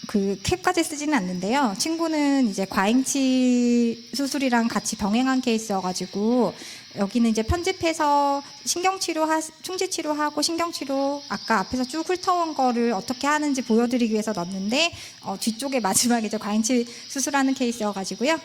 그 캡까지 쓰지는 않는데요. 친구는 이제 과잉치 수술이랑 같이 병행한 케이스여가지고 여기는 이제 편집해서 신경치료, 충치치료하고 신경치료 아까 앞에서 쭉 훑어온 거를 어떻게 하는지 보여드리기 위해서 넣었는데 뒤쪽에 마지막에 이제 과잉치 수술하는 케이스여가지고요.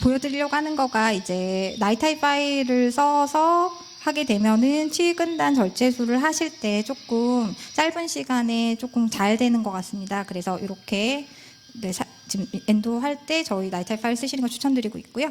보여드리려고 하는 거가 이제 나이타이 파일을 써서 하게 되면은 치근단 절제술을 하실 때 조금 짧은 시간에 조금 잘 되는 것 같습니다. 그래서 이렇게 네, 지금 엔도 할 때 저희 나이타이 파일 쓰시는 거 추천드리고 있고요.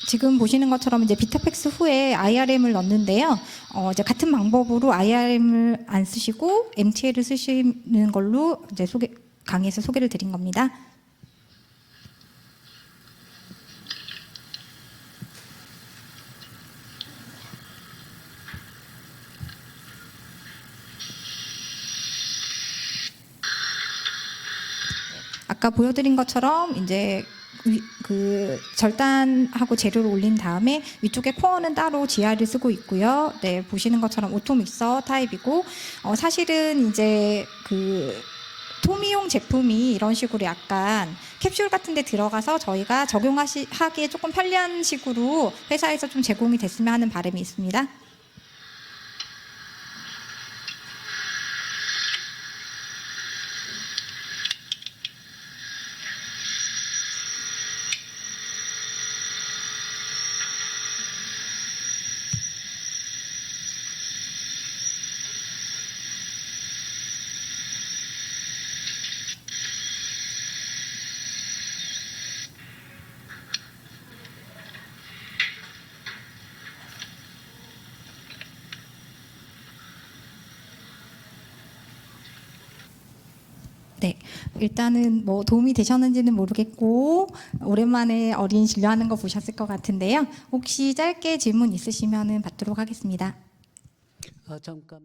지금 보시는 것처럼 이제 비타팩스 후에 IRM을 넣는데요. 이제 같은 방법으로 IRM을 안 쓰시고 MTL을 쓰시는 걸로 이제 강의에서 소개를 드린 겁니다. 아까 보여드린 것처럼 이제 그 절단하고 재료를 올린 다음에 위쪽에 코어는 따로 GR을 쓰고 있고요. 네, 보시는 것처럼 오토 믹서 타입이고 사실은 이제 그 토미용 제품이 이런 식으로 약간 캡슐 같은 데 들어가서 저희가 적용하기에 조금 편리한 식으로 회사에서 좀 제공이 됐으면 하는 바람이 있습니다. 네, 일단은 뭐 도움이 되셨는지는 모르겠고 오랜만에 어린 진료하는 거 보셨을 것 같은데요. 혹시 짧게 질문 있으시면 받도록 하겠습니다. 잠깐.